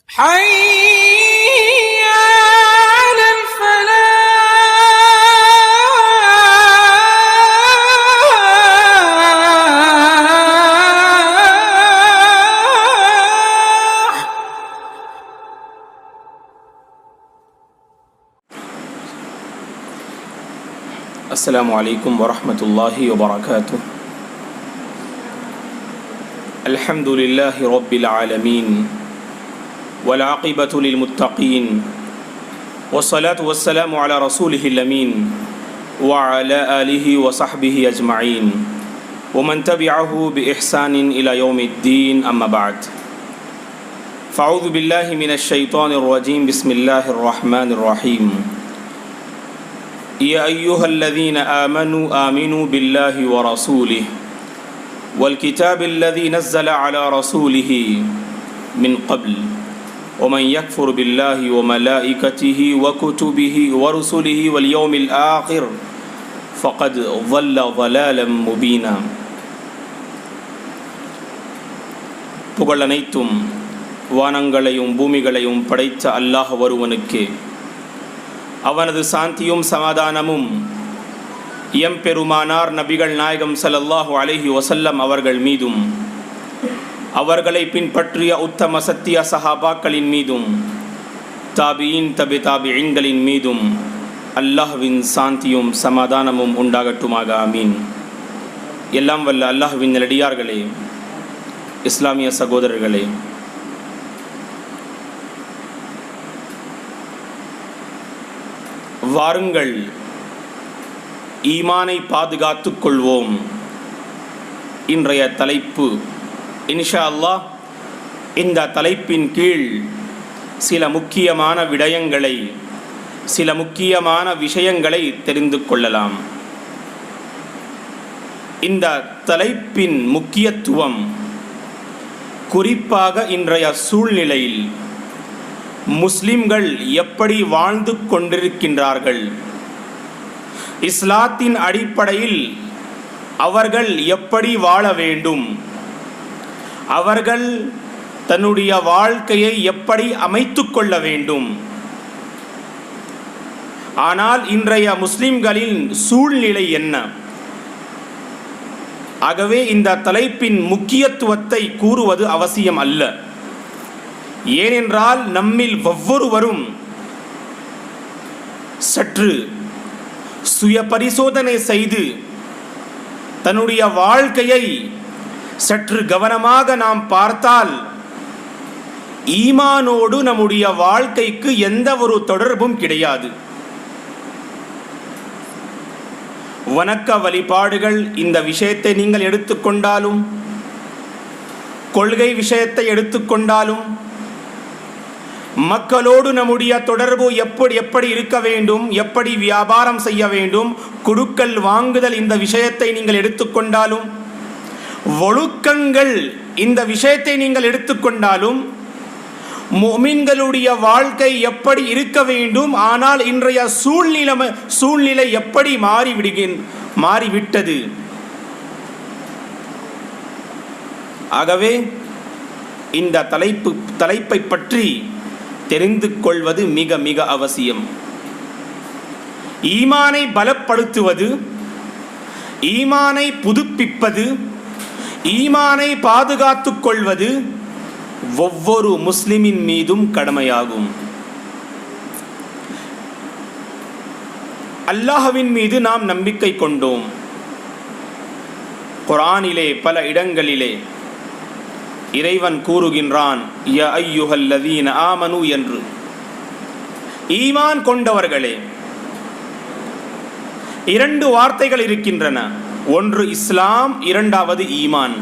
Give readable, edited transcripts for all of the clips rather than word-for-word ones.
حي على الفلاح. السلام عليكم ورحمة الله وبركاته. الحمد لله رب العالمين والعاقبة للمتقين والصلاة والسلام على رسوله الأمين وعلى آله وصحبه أجمعين ومن تبعه بإحسان إلى يوم الدين. أما بعد، فأعوذ بالله من الشيطان الرجيم. بسم الله الرحمن الرحيم. يا أيها الذين آمنوا بالله ورسوله والكتاب الذي نزل على رسوله من قبل ومن يكفر بالله وملائكته وكتبه ورسله واليوم الآخر فقد ضل ضلالا مبينا. புகழ் அனைத்தும் வானங்களையும் பூமிகளையும் படைத்த அல்லாஹ் ஒருவனுக்கே. அவனது சாந்தியும் சமாதானமும் எம்பெருமானார் நபிகள் நாயகம் ஸல்லல்லாஹு அலைஹி வஸல்லம் அவர்கள் மீதும் அவர்களை பின்பற்றிய உத்தம சத்திய சஹாபாக்களின் மீதும் தாபியின் தாபிஈன்களின் மீதும் அல்லாஹ்வின் சாந்தியும் சமாதானமும் உண்டாகட்டுமாக. ஆமீன். எல்லாம் வல்ல அல்லாஹ்வின் நல்லடியார்களே, இஸ்லாமிய சகோதரர்களே, வாருங்கள் ஈமானை பாதுகாத்துக் கொள்வோம். இன்றைய தலைப்பு இன்ஷா அல்லாஹ். இந்த தலைப்பின் கீழ் சில முக்கியமான விடயங்களை, சில முக்கியமான விஷயங்களை தெரிந்து கொள்ளலாம். இந்த தலைப்பின் முக்கியத்துவம் குறிப்பாக இன்றைய சூழ்நிலையில் முஸ்லிம்கள் எப்படி வாழ்ந்து கொண்டிருக்கின்றார்கள், இஸ்லாத்தின் அடிப்படையில் அவர்கள் எப்படி வாழ வேண்டும், அவர்கள் தன்னுடைய வாழ்க்கையை எப்படி அமைத்து கொள்ள வேண்டும். ஆனால் இன்றைய முஸ்லிம்களின் சூழ்நிலை என்ன? ஆகவே இந்த தலைப்பின் முக்கியத்துவத்தை கூறுவது அவசியம் அல்ல. ஏனென்றால் நம்மில் ஒவ்வொருவரும் சற்று சுய பரிசோதனை செய்து தன்னுடைய வாழ்க்கையை சற்று கவனமாக நாம் பார்த்தால் ஈமானோடு நம்முடைய வாழ்க்கைக்கு எந்த ஒரு தொடர்பும் கிடையாது. வணக்க வழிபாடுகள் இந்த விஷயத்தை நீங்கள் எடுத்துக்கொண்டாலும், கொள்கை விஷயத்தை எடுத்துக்கொண்டாலும், மக்களோடு நம்முடைய தொடர்பு எப்படி இருக்க வேண்டும், எப்படி வியாபாரம் செய்ய வேண்டும், குடுக்கல் வாங்குதல் இந்த விஷயத்தை நீங்கள் எடுத்துக்கொண்டாலும், ஒழுக்கங்கள் இந்த விஷயத்தை நீங்கள் எடுத்துக்கொண்டாலும், முஃமின்களுடைய வாழ்க்கை எப்படி இருக்க வேண்டும். ஆனால் இன்றைய சூழ்நிலை எப்படி மாறிவிட்டது. ஆகவே இந்த தலைப்பை பற்றி தெரிந்து கொள்வது மிக மிக அவசியம். ஈமானை பலப்படுத்துவது, ஈமானை புதுப்பிப்பது, ஈமானை பாதுகாத்துக் கொள்வது ஒவ்வொரு முஸ்லிமின் மீதும் கடமையாகும். அல்லாஹ்வின் மீது நாம் நம்பிக்கை கொண்டோம். குர்ஆனிலே பல இடங்களிலே இறைவன் கூறுகின்றான், யா அய்யுஹல்லதீன ஆமனு என்று. ஈமான் கொண்டவர்களே. இரண்டு வார்த்தைகள் இருக்கின்றன. ஒன்று இஸ்லாம், இரண்டாவது ஈமான்.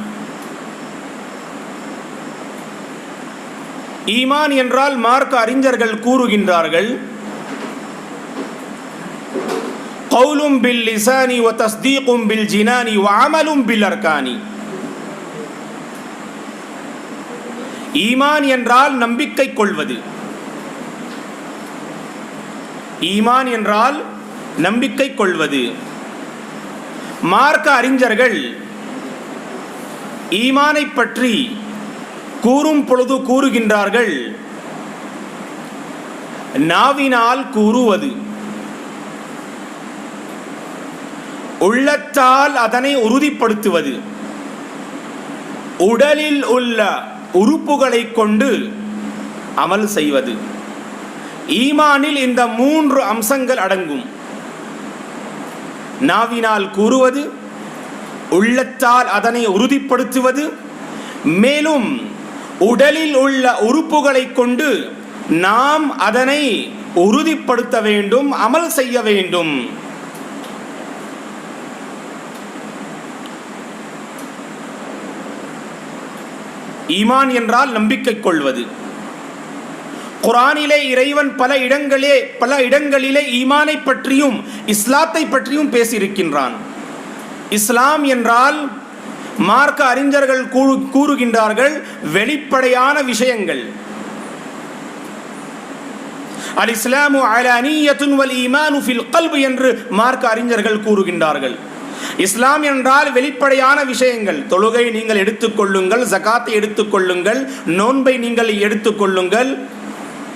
ஈமான் என்றால் மார்க்க அறிஞர்கள் கூறுகின்றார்கள், கௌலும் பில் லிசானி வ தஸ்தீகும் பில் ஜினானி வ அமலும் பில் அர்கானி. ஈமான் என்றால் நம்பிக்கை கொள்வது. ஈமான் என்றால் நம்பிக்கை கொள்வது. மார்க்க அறிஞர்கள் ஈமானை பற்றி கூறும் பொழுது கூறுகின்றார்கள், நாவினால் கூறுவது, உள்ளத்தால் அதனை உறுதிப்படுத்துவது, உடலில் உள்ள உறுப்புகளை கொண்டு அமல் செய்வது. ஈமானில் இந்த 3 அம்சங்கள் அடங்கும். நாவினால் கூறுவது, உள்ளத்தால் அதனை உறுதிப்படுத்துவது, மேலும் உடலில் உள்ள உறுப்புகளை கொண்டு நாம் அதனை உறுதிப்படுத்த வேண்டும், அமல் செய்ய வேண்டும். ஈமான் என்றால் நம்பிக்கை கொள்வது. குர்ஆனிலே இறைவன் பல இடங்களிலே ஈமானை பற்றியும் இஸ்லாத்தை பற்றியும் பேசியிருக்கின்றான். இஸ்லாம் என்றால் மார்க்க அறிஞர்கள் கூறுகின்றார்கள் வெளிப்படையான விஷயங்கள். அல் இஸ்லாமு அலானியத்துன் வல் ஈமானு ஃபில் கல்ப் என்று மார்க்க அறிஞர்கள் கூறுகின்றார்கள். இஸ்லாம் என்றால் வெளிப்படையான விஷயங்கள். தொழுகை நீங்கள் எடுத்துக்கொள்ளுங்கள், ஜகாத்தை எடுத்துக்கொள்ளுங்கள், நோன்பை நீங்கள் எடுத்துக்கொள்ளுங்கள்.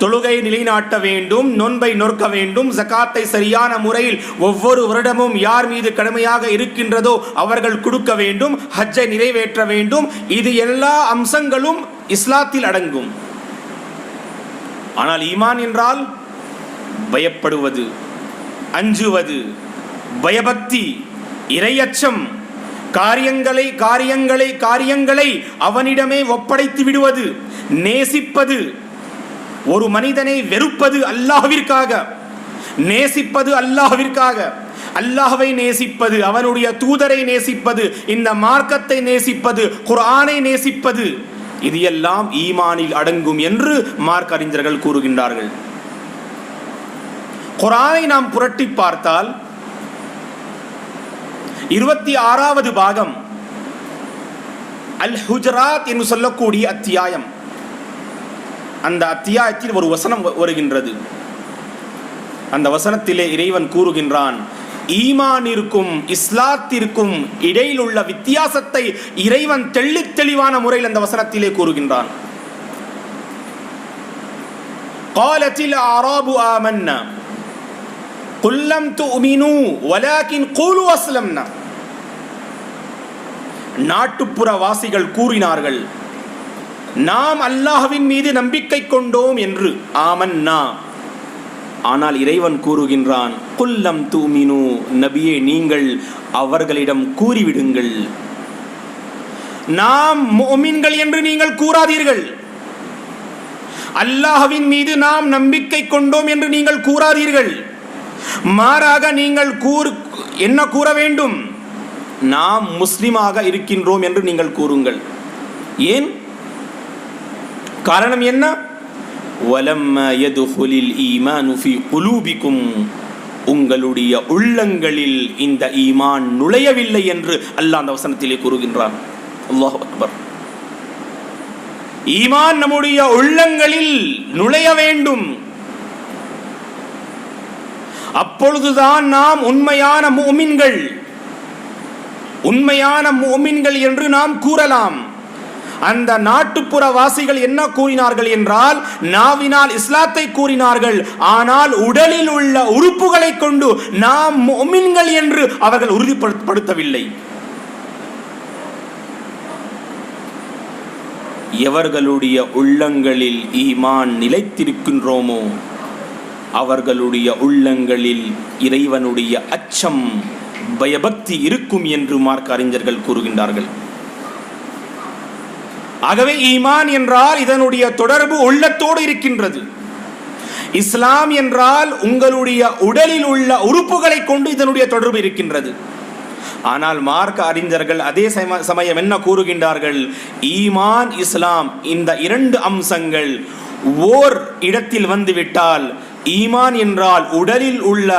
தொழுகை நிலைநாட்ட வேண்டும், நோன்பை நோக்க வேண்டும், ஜகாத்தை சரியான முறையில் ஒவ்வொரு வருடமும் யார் மீது கடமையாக இருக்கின்றதோ அவர்கள் கொடுக்க வேண்டும், ஹஜ்ஜை நிறைவேற்ற வேண்டும். இது எல்லா அம்சங்களும் இஸ்லாத்தில் அடங்கும். ஆனால் ஈமான் என்றால் பயப்படுவது, அஞ்சுவது, பயபக்தி, இறையச்சம், காரியங்களை அவனிடமே ஒப்படைத்து விடுவது, நேசிப்பது, ஒரு மனிதனை வெறுப்பது அல்லாஹ்விற்காக, நேசிப்பது அல்லாஹ்விற்காக, அல்லாஹ்வை நேசிப்பது, அவனுடைய தூதரை நேசிப்பது, இந்த மார்க்கத்தை நேசிப்பது, குர்ஆனை நேசிப்பது, இது எல்லாம் ஈமானில் அடங்கும் என்று மார்க்க அறிஞர்கள் கூறுகின்றார்கள். குர்ஆனை நாம் புரட்டி பார்த்தால் 26வது பாகம் அல் ஹுஜராத் என்று சொல்லக்கூடிய அத்தியாயம். அந்த அத்தியாயத்தில் ஒரு வசனம் வருகின்றது. அந்த வசனத்திலே இறைவன் கூறுகின்றான், ஈமானிற்கும் இஸ்லாத்திற்கும் இடையில் உள்ள வித்தியாசத்தை இறைவன் தெளிவான முறையில் அந்த வசனத்திலே கூறுகின்றான். قالتில் அராபு ஆமன்னா குல் லம் துமினு வலாகின் கூலு அஸ்லம்னா. நாட்டுப்புற வாசிகள் கூறினார்கள், நாம் அல்லாஹ்வின் மீது நம்பிக்கை கொண்டோம் என்று. ஆமன்னா. ஆனால் இறைவன் கூறுகின்றான், குல் லம் துமினு, நபியே நீங்கள் அவர்களிடம் கூறிவிடுங்கள், நாம் முஃமின்கள் என்று நீங்கள் கூறாதீர்கள். அல்லாஹ்வின் மீது நாம் நம்பிக்கை கொண்டோம் என்று நீங்கள் கூறாதீர்கள். மாறாக நீங்கள் என்ன கூற வேண்டும்? நாம் முஸ்லிமாக இருக்கின்றோம் என்று நீங்கள் கூறுங்கள். ஏன்? காரணம் என்ன? வலம்மா யதுகுலில் ஈமானு ஃபீ குலூபிக்கும், உங்களுடைய உள்ளங்களில் இந்த ஈமான் நுழையவில்லை என்று அல்லாஹ் அந்த வசனத்திலே கூறுகின்றான். அல்லாஹு அக்பர். ஈமான் நம்முடைய உள்ளங்களில் நுழைய வேண்டும். அப்பொழுதுதான் நாம் உண்மையான முஃமின்கள் என்று நாம் கூறலாம். அந்த நாட்டுப்புற வாசிகள் என்ன கூறினார்கள் என்றால், நாவினால் இஸ்லாத்தை கூறினார்கள், ஆனால் உடலில் உள்ள உறுப்புகளை கொண்டு நாம் முஃமின்கள் என்று அவர்கள் உறுதிப்படுத்தவில்லை. எவர்களுடைய உள்ளங்களில் ஈமான் நிலைத்திருக்கின்றோமோ அவர்களுடைய உள்ளங்களில் இறைவனுடைய அச்சம், பயபக்தி இருக்கும் என்று மார்க்க அறிஞர்கள் கூறுகின்றார்கள். ஆகவே ஈமான் என்றால் இதனுடைய தொடர்பு உள்ளத்தோடு இருக்கின்றது. இஸ்லாம் என்றால் உங்களுடைய உடலில் உள்ள உறுப்புகளை கொண்டு இதனுடைய தொடர்பு இருக்கின்றது. ஆனால் மார்க்க அறிஞர்கள் அதே சமயம் என்ன கூறுகின்றார்கள்? ஈமான், இஸ்லாம் இந்த 2 அம்சங்கள் ஓர் இடத்தில் வந்துவிட்டால், ஈமான் என்றால் உடலில் உள்ள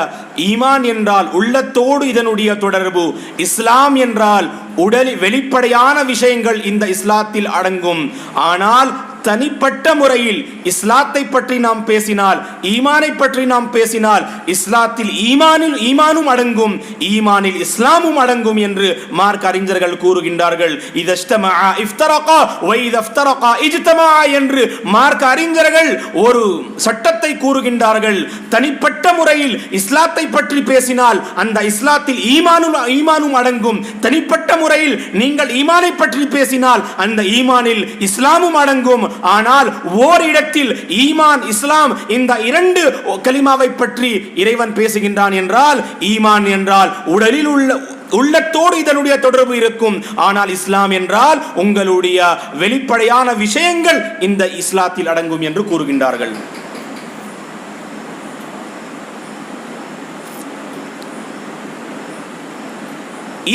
ஈமான் என்றால் உள்ளத்தோடு இதனுடைய தொடர்பு, இஸ்லாம் என்றால் உடலில் வெளிப்படையான விஷயங்கள் இந்த இஸ்லாத்தில் அடங்கும். ஆனால் தனிப்பட்ட முறையில் இஸ்லாத்தை பற்றி நாம் பேசினால், ஈமானை பற்றி நாம் பேசினால், இஸ்லாத்தில் ஈமானும் அடங்கும், ஈமானில் இஸ்லாமும் அடங்கும் என்று மார்க்க அறிஞர்கள் கூறுகின்றார்கள். இதஸ்தமஅ இஃப்தரகா வ இதஃப்தரகா இஜ்தமஅ என்று மார்க்க அறிஞர்கள் ஒரு சட்டத்தை கூறுகின்றார்கள். தனிப்பட்ட முறையில் இஸ்லாத்தை பற்றி பேசினால் அந்த இஸ்லாத்தில் ஈமானும் அடங்கும். தனிப்பட்ட முறையில் நீங்கள் ஈமானை பற்றி பேசினால் அந்த ஈமானில் இஸ்லாமும் அடங்கும். ஆனால் ஓரிடத்தில் ஈமான், இஸ்லாம் இந்த இரண்டு கலிமாவை பற்றி இறைவன் பேசுகின்றான் என்றால், ஈமான் என்றால் உடலில் உள்ளத்தோடு இதனுடைய தொடர்பு இருக்கும். ஆனால் இஸ்லாம் என்றால் உங்களுடைய வெளிப்படையான விஷயங்கள் இந்த இஸ்லாத்தில் அடங்கும் என்று கூறுகின்றார்கள்.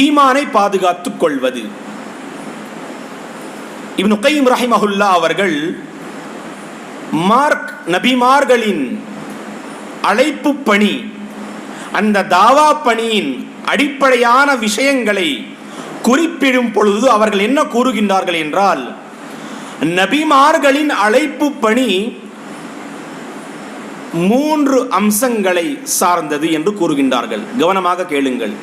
ஈமானை பாதுகாத்துக் கொள்வது. இப்னு கய்யிம் ரஹிமஹுல்லாஹ் அவர்கள் நபிமார்களின் அழைப்பு பணி, அந்த தாவா பணியின் அடிப்படையான விஷயங்களை குறிப்பிடும் பொழுது அவர்கள் என்ன கூறுகின்றார்கள் என்றால், நபிமார்களின் அழைப்பு பணி 3 அம்சங்களை சார்ந்தது என்று கூறுகின்றார்கள். கவனமாக கேளுங்கள்.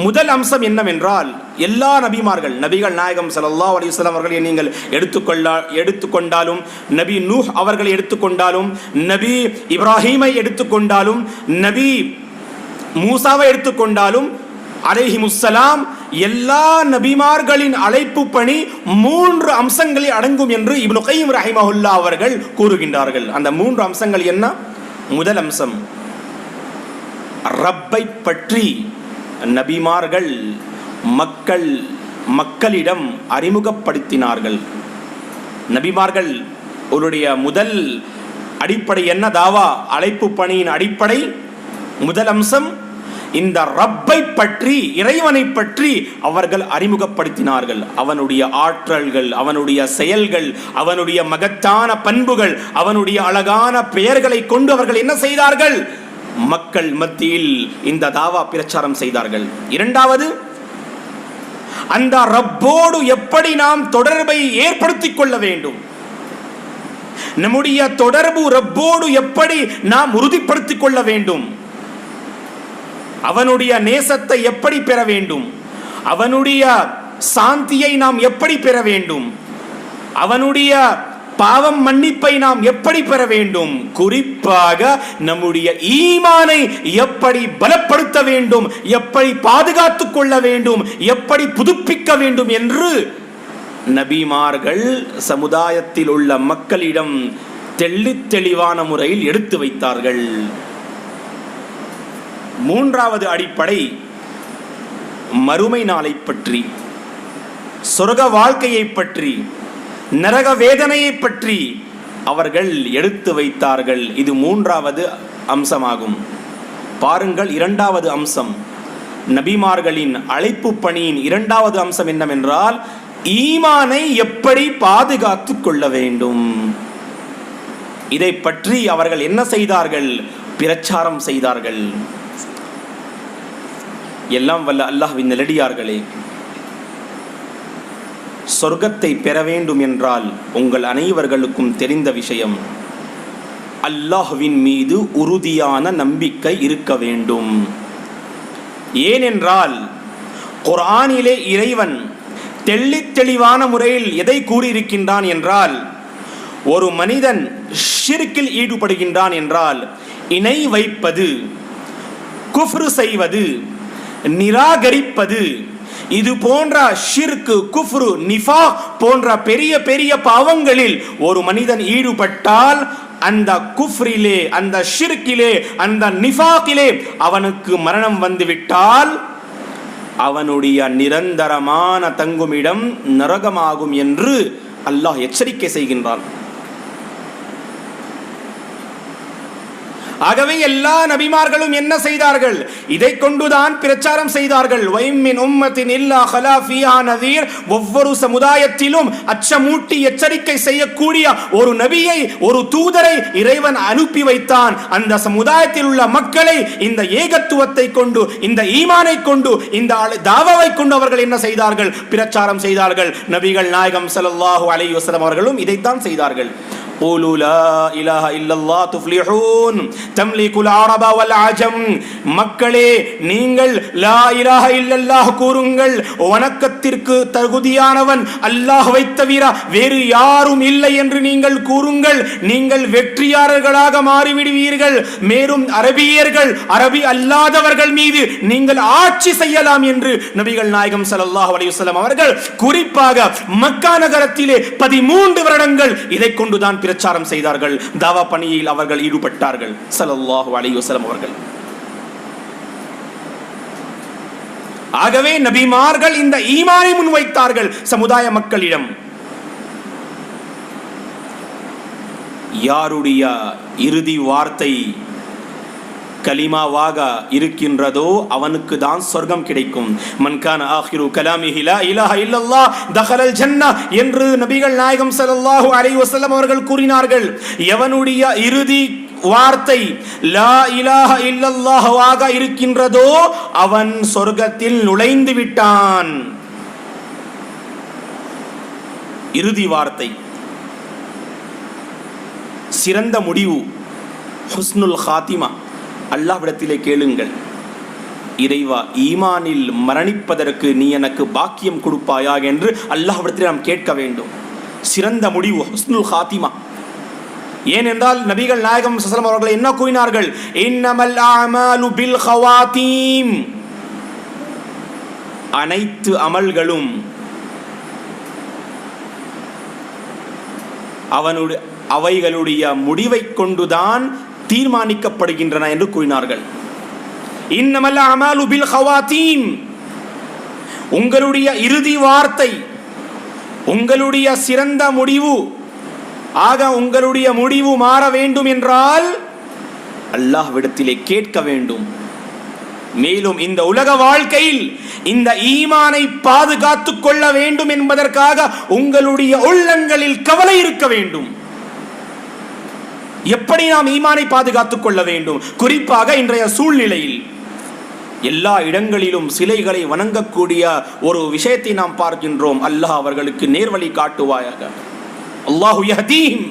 முதல் அம்சம் என்னவென்றால், எல்லா நபிகள் நாயகம் ஸல்லல்லாஹு அலைஹி வஸல்லம் அவர்களை நீங்கள் எடுத்துக்கொண்டாலும், நபி நூஹ் அவர்களை எடுத்துக்கொண்டாலும், நபி இப்ராஹீமை எடுத்துக்கொண்டாலும், நபி மூசாவை எடுத்துக்கொண்டாலும் அலைஹிமுஸ்ஸலாம், எல்லா நபிமார்களின் அழைப்பு பணி 3 அம்சங்களில் அடங்கும் என்று இப்னு கய்யிம் ரஹிமஹுல்லாஹ் அவர்கள் கூறுகின்றார்கள். அந்த 3 அம்சங்கள் என்ன? முதல் அம்சம், ரப்பை பற்றி நபிமார்கள் மக்களிடம் அறிமுகப்படுத்தினார்கள். நபிமார்கள் அவருடைய முதல் அடிப்படை என்ன? தாவா அழைப்பு பணியின் அடிப்படை முதல் அம்சம் இந்த ரப்பை பற்றி, இறைவனை பற்றி அவர்கள் அறிமுகப்படுத்தினார்கள். அவனுடைய ஆற்றல்கள், அவனுடைய செயல்கள், அவனுடைய மகத்தான பண்புகள், அவனுடைய அழகான பெயர்களை கொண்டு அவர்கள் என்ன செய்தார்கள்? மக்கள் மத்தியில் இந்த தாவா பிரச்சாரம் செய்தார்கள். இரண்டாவது, அந்த ரப்போடு எப்படி நாம் தொடர்பை ஏற்படுத்திக் கொள்ள வேண்டும், நம்முடைய தொடர்பு ரப்போடு எப்படி நாம் உறுதிப்படுத்திக் கொள்ள வேண்டும், அவனுடைய நேசத்தை எப்படி பெற வேண்டும், அவனுடைய சாந்தியை நாம் எப்படி பெற வேண்டும், அவனுடைய பாவம் மன்னிப்பை நாம் எப்படி பெற வேண்டும், குறிப்பாக நம்முடைய ஈமானை எப்படி பலப்படுத்த வேண்டும், எப்படி பாதுகாத்துக் கொள்ள வேண்டும், எப்படி புதுப்பிக்க வேண்டும் என்று நபிமார்கள் சமுதாயத்தில் உள்ள மக்களிடம் தெளிவான முறையில் எடுத்து வைத்தார்கள். மூன்றாவது அடிப்படை, மறுமை நாளை பற்றி, சொர்க்க வாழ்க்கையை பற்றி, நரக வேதனையை பற்றி அவர்கள் எடுத்து வைத்தார்கள். இது மூன்றாவது அம்சமாகும். பாருங்கள், இரண்டாவது அம்சம், நபிமார்களின் அழைப்பு பணியின் இரண்டாவது அம்சம் என்னவென்றால், ஈமானை எப்படி பாதுகாத்துக் கொள்ள வேண்டும். இதை பற்றி அவர்கள் என்ன செய்தார்கள்? பிரச்சாரம் செய்தார்கள். எல்லாம் வல்ல அல்லாஹ்வின் நல்லடியார்களே, சொர்க்கத்தை பெற வேண்டும் என்றால் உங்கள் அனைவர்களுக்கும் தெரிந்த விஷயம், அல்லாஹ்வின் மீது உறுதியான நம்பிக்கை இருக்க வேண்டும். ஏனென்றால் குர்ஆனிலே இறைவன் தெளிவான முறையில் எதை கூறியிருக்கின்றான் என்றால், ஒரு மனிதன் ஷிர்கில் ஈடுபடுகின்றான் என்றால், இணை வைப்பது, குஃப்ரு செய்வது, நிராகரிப்பது, இது போன்ற ஷிர்க், குஃப்ரு, நிஃபாக் போன்ற பெரிய பெரிய பாவங்களில் ஒரு மனிதன் ஈடுபட்டால், அந்த குஃப்ரிலே, அந்த ஷிர்கிலே, அந்த நிஃபாக்கிலே அவனுக்கு மரணம் வந்துவிட்டால் அவனுடைய நிரந்தரமான தங்குமிடம் நரகமாகும் என்று அல்லாஹ் எச்சரிக்கை செய்கின்றான். ஆகவே எல்லா நபிமார்களும் என்ன செய்தார்கள்? இதை கொண்டுதான் பிரச்சாரம் செய்தார்கள். வைமின் உம்மத்தின் இல்லா ஹலா ஃபிஹா நதீர். ஒவ்வொரு சமுதாயத்திலும் அச்சமூட்டி எச்சரிக்கை செய்யக்கூடிய ஒரு நபியை, ஒரு தூதரை இறைவன் அனுப்பி வைத்தான். அந்த சமுதாயத்தில் உள்ள மக்களை இந்த ஏகத்துவத்தை கொண்டு, இந்த ஈமானை கொண்டு, இந்த தாவாவை கொண்டு அவர்கள் என்ன செய்தார்கள்? பிரச்சாரம் செய்தார்கள். நபிகள் நாயகம் ஸல்லல்லாஹு அலைஹி வஸல்லம் அவர்களும் இதைத்தான் செய்தார்கள். قولوا لا إله إلا الله تفلحون تملك العرب والعجم. மக்களே, நீங்கள் லா இலாஹ இல்லல்லாஹ் கூறுங்கள். வணக்கத்திற்கு தகுதியானவன் அல்லாஹ்வை தவிர வேறு யாரும் இல்லை என்று நீங்கள் கூறுங்கள். நீங்கள் வெற்றியாளர்களாக மாறிவிடுவீர்கள். மேலும் அரபியர்கள், அரபி அல்லாதவர்கள் மீது நீங்கள் ஆட்சி செய்யலாம் என்று நபிகள் நாயகம் ஸல்லல்லாஹு அலைஹி வஸல்லம் அவர்கள் குறிப்பாக மக்கா நகரத்திலே 13 வருடங்கள் இதை கொண்டுதான் பிரச்சாரம் செய்தார்கள். தாவா பணியில் அவர்கள் ஈடுபட்டார்கள். ஸல்லல்லாஹு அலைஹி வஸல்லம் அவர்கள். ஆகவே நபிமார்கள் இந்த ஈமானை முன்வைத்தார்கள் சமுதாய மக்களிடம். யாருடைய இறுதி வார்த்தை கலிமாவாக இருக்கின்றதோ அவனுக்கு தான் சொர்க்கம் கிடைக்கும். மன்கான ஆகிரு கலாமிஹி லா இலாஹ இல்லல்லாஹ் தஹலல் ஜன்னah என்று நபிகள் நாயகம் ஸல்லல்லாஹு அலைஹி வஸல்லம் அவர்கள் கூறினார்கள். எவனுடைய இறுதி வார்த்தை லா இலாஹ இல்லல்லாஹ் ஆக இருக்கின்றதோ அவன் சொர்க்கத்தில் நுழைந்து விட்டான். இறுதி வார்த்தை, சிறந்த முடிவு, ஹுஸ்னுல் ஹாத்திமா. அல்லாஹ்விடத்திலே கேளுங்கள், இறைவா ஈமானில் மரணிப்பதற்கு நீ எனக்கு பாக்கியம் கொடுப்பாயா என்று அல்லாஹ்விடத்திலே நாம் கேட்க வேண்டும். சிறந்த முடிவு, ஹுஸ்னுல் ஹாத்திமா. ஏனென்றால் நபிகள் நாயகம் ஸல்லல்லாஹு அலைஹி வஸல்லம் அவர்கள் என்ன கூறினார்கள்? இன்னமல் அஅமாலு பில் ஹவாத்தீம். அனைத்து அமல்களும் அவைகளுடைய முடிவை கொண்டுதான் தீர்மானிக்கப்படுகின்றன என்று கூறினார்கள். இன்னமல் அஅமாலு பில் ஹவாத்தீம். உங்களுடைய இறுதி வார்த்தை, உங்களுடைய சிறந்த முடிவு, ஆக உங்களுடைய முடிவு மாற வேண்டும் என்றால் அல்லாஹ்விடத்திலே கேட்க வேண்டும். மேலும் இந்த உலக வாழ்க்கையில் இந்த ஈமானை பாதுகாத்துக் கொள்ள வேண்டும் என்பதற்காக உங்களுடைய உள்ளங்களில் கவலை இருக்க வேண்டும். எப்படி நாம் ஈமானை பாதுகாத்துக் கொள்ள வேண்டும்? குறிப்பாக இன்றைய சூழ்நிலையில் எல்லா இடங்களிலும் சிலைகளை வணங்கக்கூடிய ஒரு விஷயத்தை நாம் பார்க்கின்றோம். அல்லாஹ் அவர்களுக்கு நேர்வழி காட்டுவாயாக. அல்லாஹு யஹ்தீஹிம்.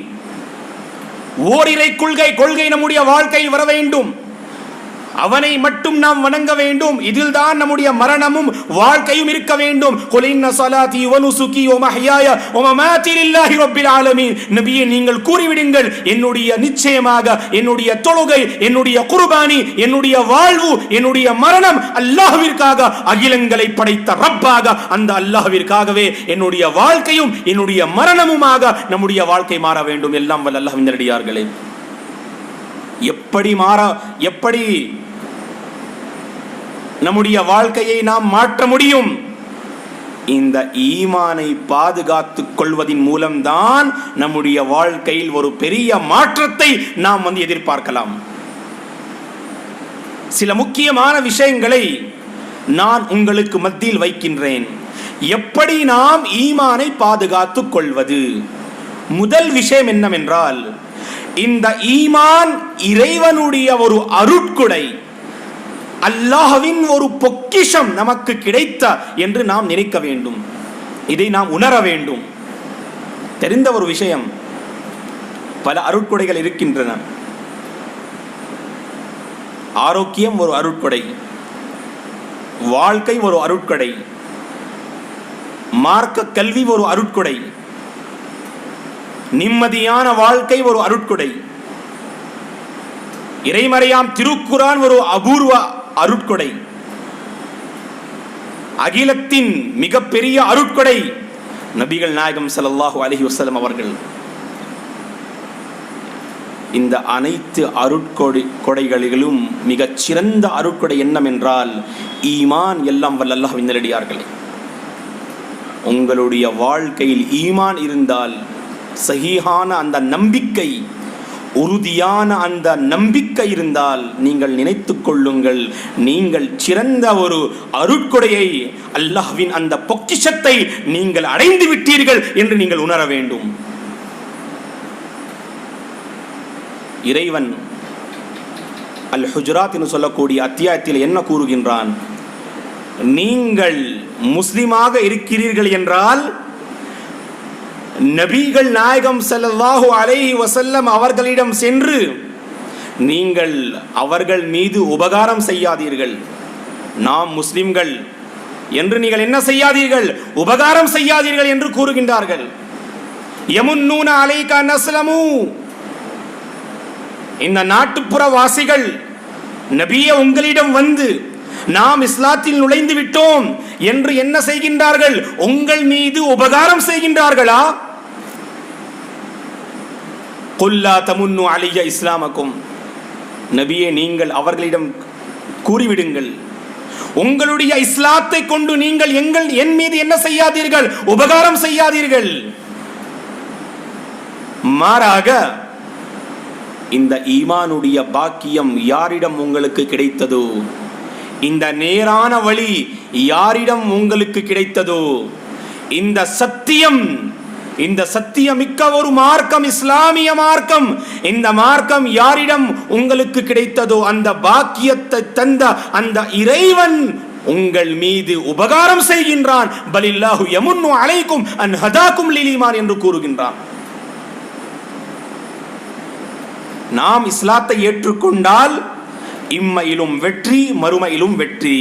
ஓரிரை கொள்கை நம்முடைய வாழ்க்கையில் வர வேண்டும். அவனை மட்டும் நாம் வணங்க வேண்டும். இதில் தான் நம்முடைய மரணமும் வாழ்க்கையும் இருக்க வேண்டும். குல் இன்ன ஸலாத்தி வ நுசுகி வ மஹ்யாய வ மமாத்தி லில்லாஹி ரப்பில் ஆலமீன். நபியே, நீங்கள் கூறிவிடுங்கள், என்னுடைய நிச்சயமாக என்னுடைய தொழுகை, என்னுடைய குர்பானி, என்னுடைய வாழ்வு, என்னுடைய மரணம் அல்லாஹ்விற்காக, அகிலங்களை படைத்த ரப்பாக அந்த அல்லாஹ்விற்காகவே என்னுடைய வாழ்க்கையும் என்னுடைய மரணமுமாக நம்முடைய வாழ்க்கை மாற வேண்டும். எல்லாம் வல்ல அல்லாஹ்வின் நல்லடியார்களே, எப்படி நம்முடைய வாழ்க்கையை நாம் மாற்ற முடியும்? இந்த ஈமானை பாதுகாத்துக் கொள்வதின் மூலம்தான் நம்முடைய வாழ்க்கையில் ஒரு பெரிய மாற்றத்தை நாம் எதிர்பார்க்கலாம். சில முக்கியமான விஷயங்களை நான் உங்களுக்கு மத்தியில் வைக்கின்றேன். எப்படி நாம் ஈமானை பாதுகாத்துக் கொள்வது? முதல் விஷயம் என்னவென்றால், இந்த ஈமான் இறைவனுடைய ஒரு அருட்கொடை, அல்லாஹ்வின் ஒரு பொக்கிஷம் நமக்கு கிடைத்த என்று நாம் நினைக்க வேண்டும். இதை நாம் உணர வேண்டும். தெரிந்த ஒரு விஷயம், பல அருட்கொடைகள் இருக்கின்றன. ஆரோக்கியம் ஒரு அருட்கொடை, வாழ்க்கை ஒரு அருட்கொடை, மார்க்க கல்வி ஒரு அருட்கொடை, நிம்மதியான வாழ்க்கை ஒரு அருட்கொடை, இறைமறையாம் திருக்குர்ஆன் ஒரு அபூர்வ அருட்கொடை, அகிலத்தின் மிகப்பெரிய அருட்கொடை நபிகள் நாயகம் ஸல்லல்லாஹு அலைஹி வஸல்லம் அவர்கள். இந்த அனைத்து அருட்கொடைகளிலும் மிகச் சிறந்த அருட்கொடை என்னவென்றால் ஈமான். எல்லாம் வல்ல அல்லாஹ்வின் நல்லடியார்களே, உங்களுடைய வாழ்க்கையில் ஈமான் இருந்தால், சஹீஹான அந்த நம்பிக்கை உறுதியான அந்த நம்பிக்கை இருந்தால் நீங்கள் நினைத்துக் கொள்ளுங்கள், நீங்கள் சிறந்த ஒரு அருட்கொடையை, அல்லாஹ்வின் அந்த பொக்கிஷத்தை நீங்கள் அடைந்து விட்டீர்கள் என்று நீங்கள் உணர வேண்டும். இறைவன் அல் ஹுஜராத் என்று சொல்லக்கூடிய அத்தியாயத்தில் என்ன கூறுகின்றான்? நீங்கள் முஸ்லிமாக இருக்கிறீர்கள் என்றால் நபிகள் நாயகம் ஸல்லல்லாஹு அலைஹி வஸல்லம் அவர்களிடம் சென்று நீங்கள் அவர்கள் மீது உபகாரம் செய்யாதீர்கள். நாம் முஸ்லிம்கள் என்று நீங்கள் என்ன செய்யாதீர்கள்? உபகாரம் செய்யாதீர்கள் என்று கூறுகின்றார்கள். யமுன்னூன அலைக நஸ்லமு, இந்த நாட்டுப்புற வாசிகள் நபியே உங்களிடம் வந்து நாம் இஸ்லாத்தில் நுழைந்து விட்டோம் என்று என்ன செய்கின்றார்கள்? உங்கள் மீது உபகாரம் செய்கின்றார்களா? குல்லா தமுன்னு அலைய இஸ்லாமக்கும், நபியே நீங்கள் அவர்களிடம் கூறிவிடுங்கள், உங்களுடைய இஸ்லாத்தை கொண்டு நீங்கள் என் மீது என்ன செய்யாதீர்கள்? உபகாரம் செய்யாதீர்கள். மாறாக இந்த ஈமானுடைய பாக்கியம் யாரிடம் உங்களுக்கு கிடைத்ததோ, இந்த நேரான வழி யாரிடம் உங்களுக்கு கிடைத்ததோ, இந்த சத்தியம், இந்த சத்தியமிக்க ஒரு மார்க்கம் இஸ்லாமிய மார்க்கம், இந்த மார்க்கம் யாரிடம் உங்களுக்கு கிடைத்ததோ அந்த பாக்கியத்தை தந்த அந்த இறைவன் உங்கள் மீது உபகாரம் செய்கின்றான். பலில்லாஹு யமுன்னு அலைக்கும் அன் ஹதாக்கும் லில் ஈமான் என்று கூறுகின்றான். நாம் இஸ்லாத்தை ஏற்றுக்கொண்டால் இம்மையிலும் வெற்றி, மறுமையிலும் வெற்றி.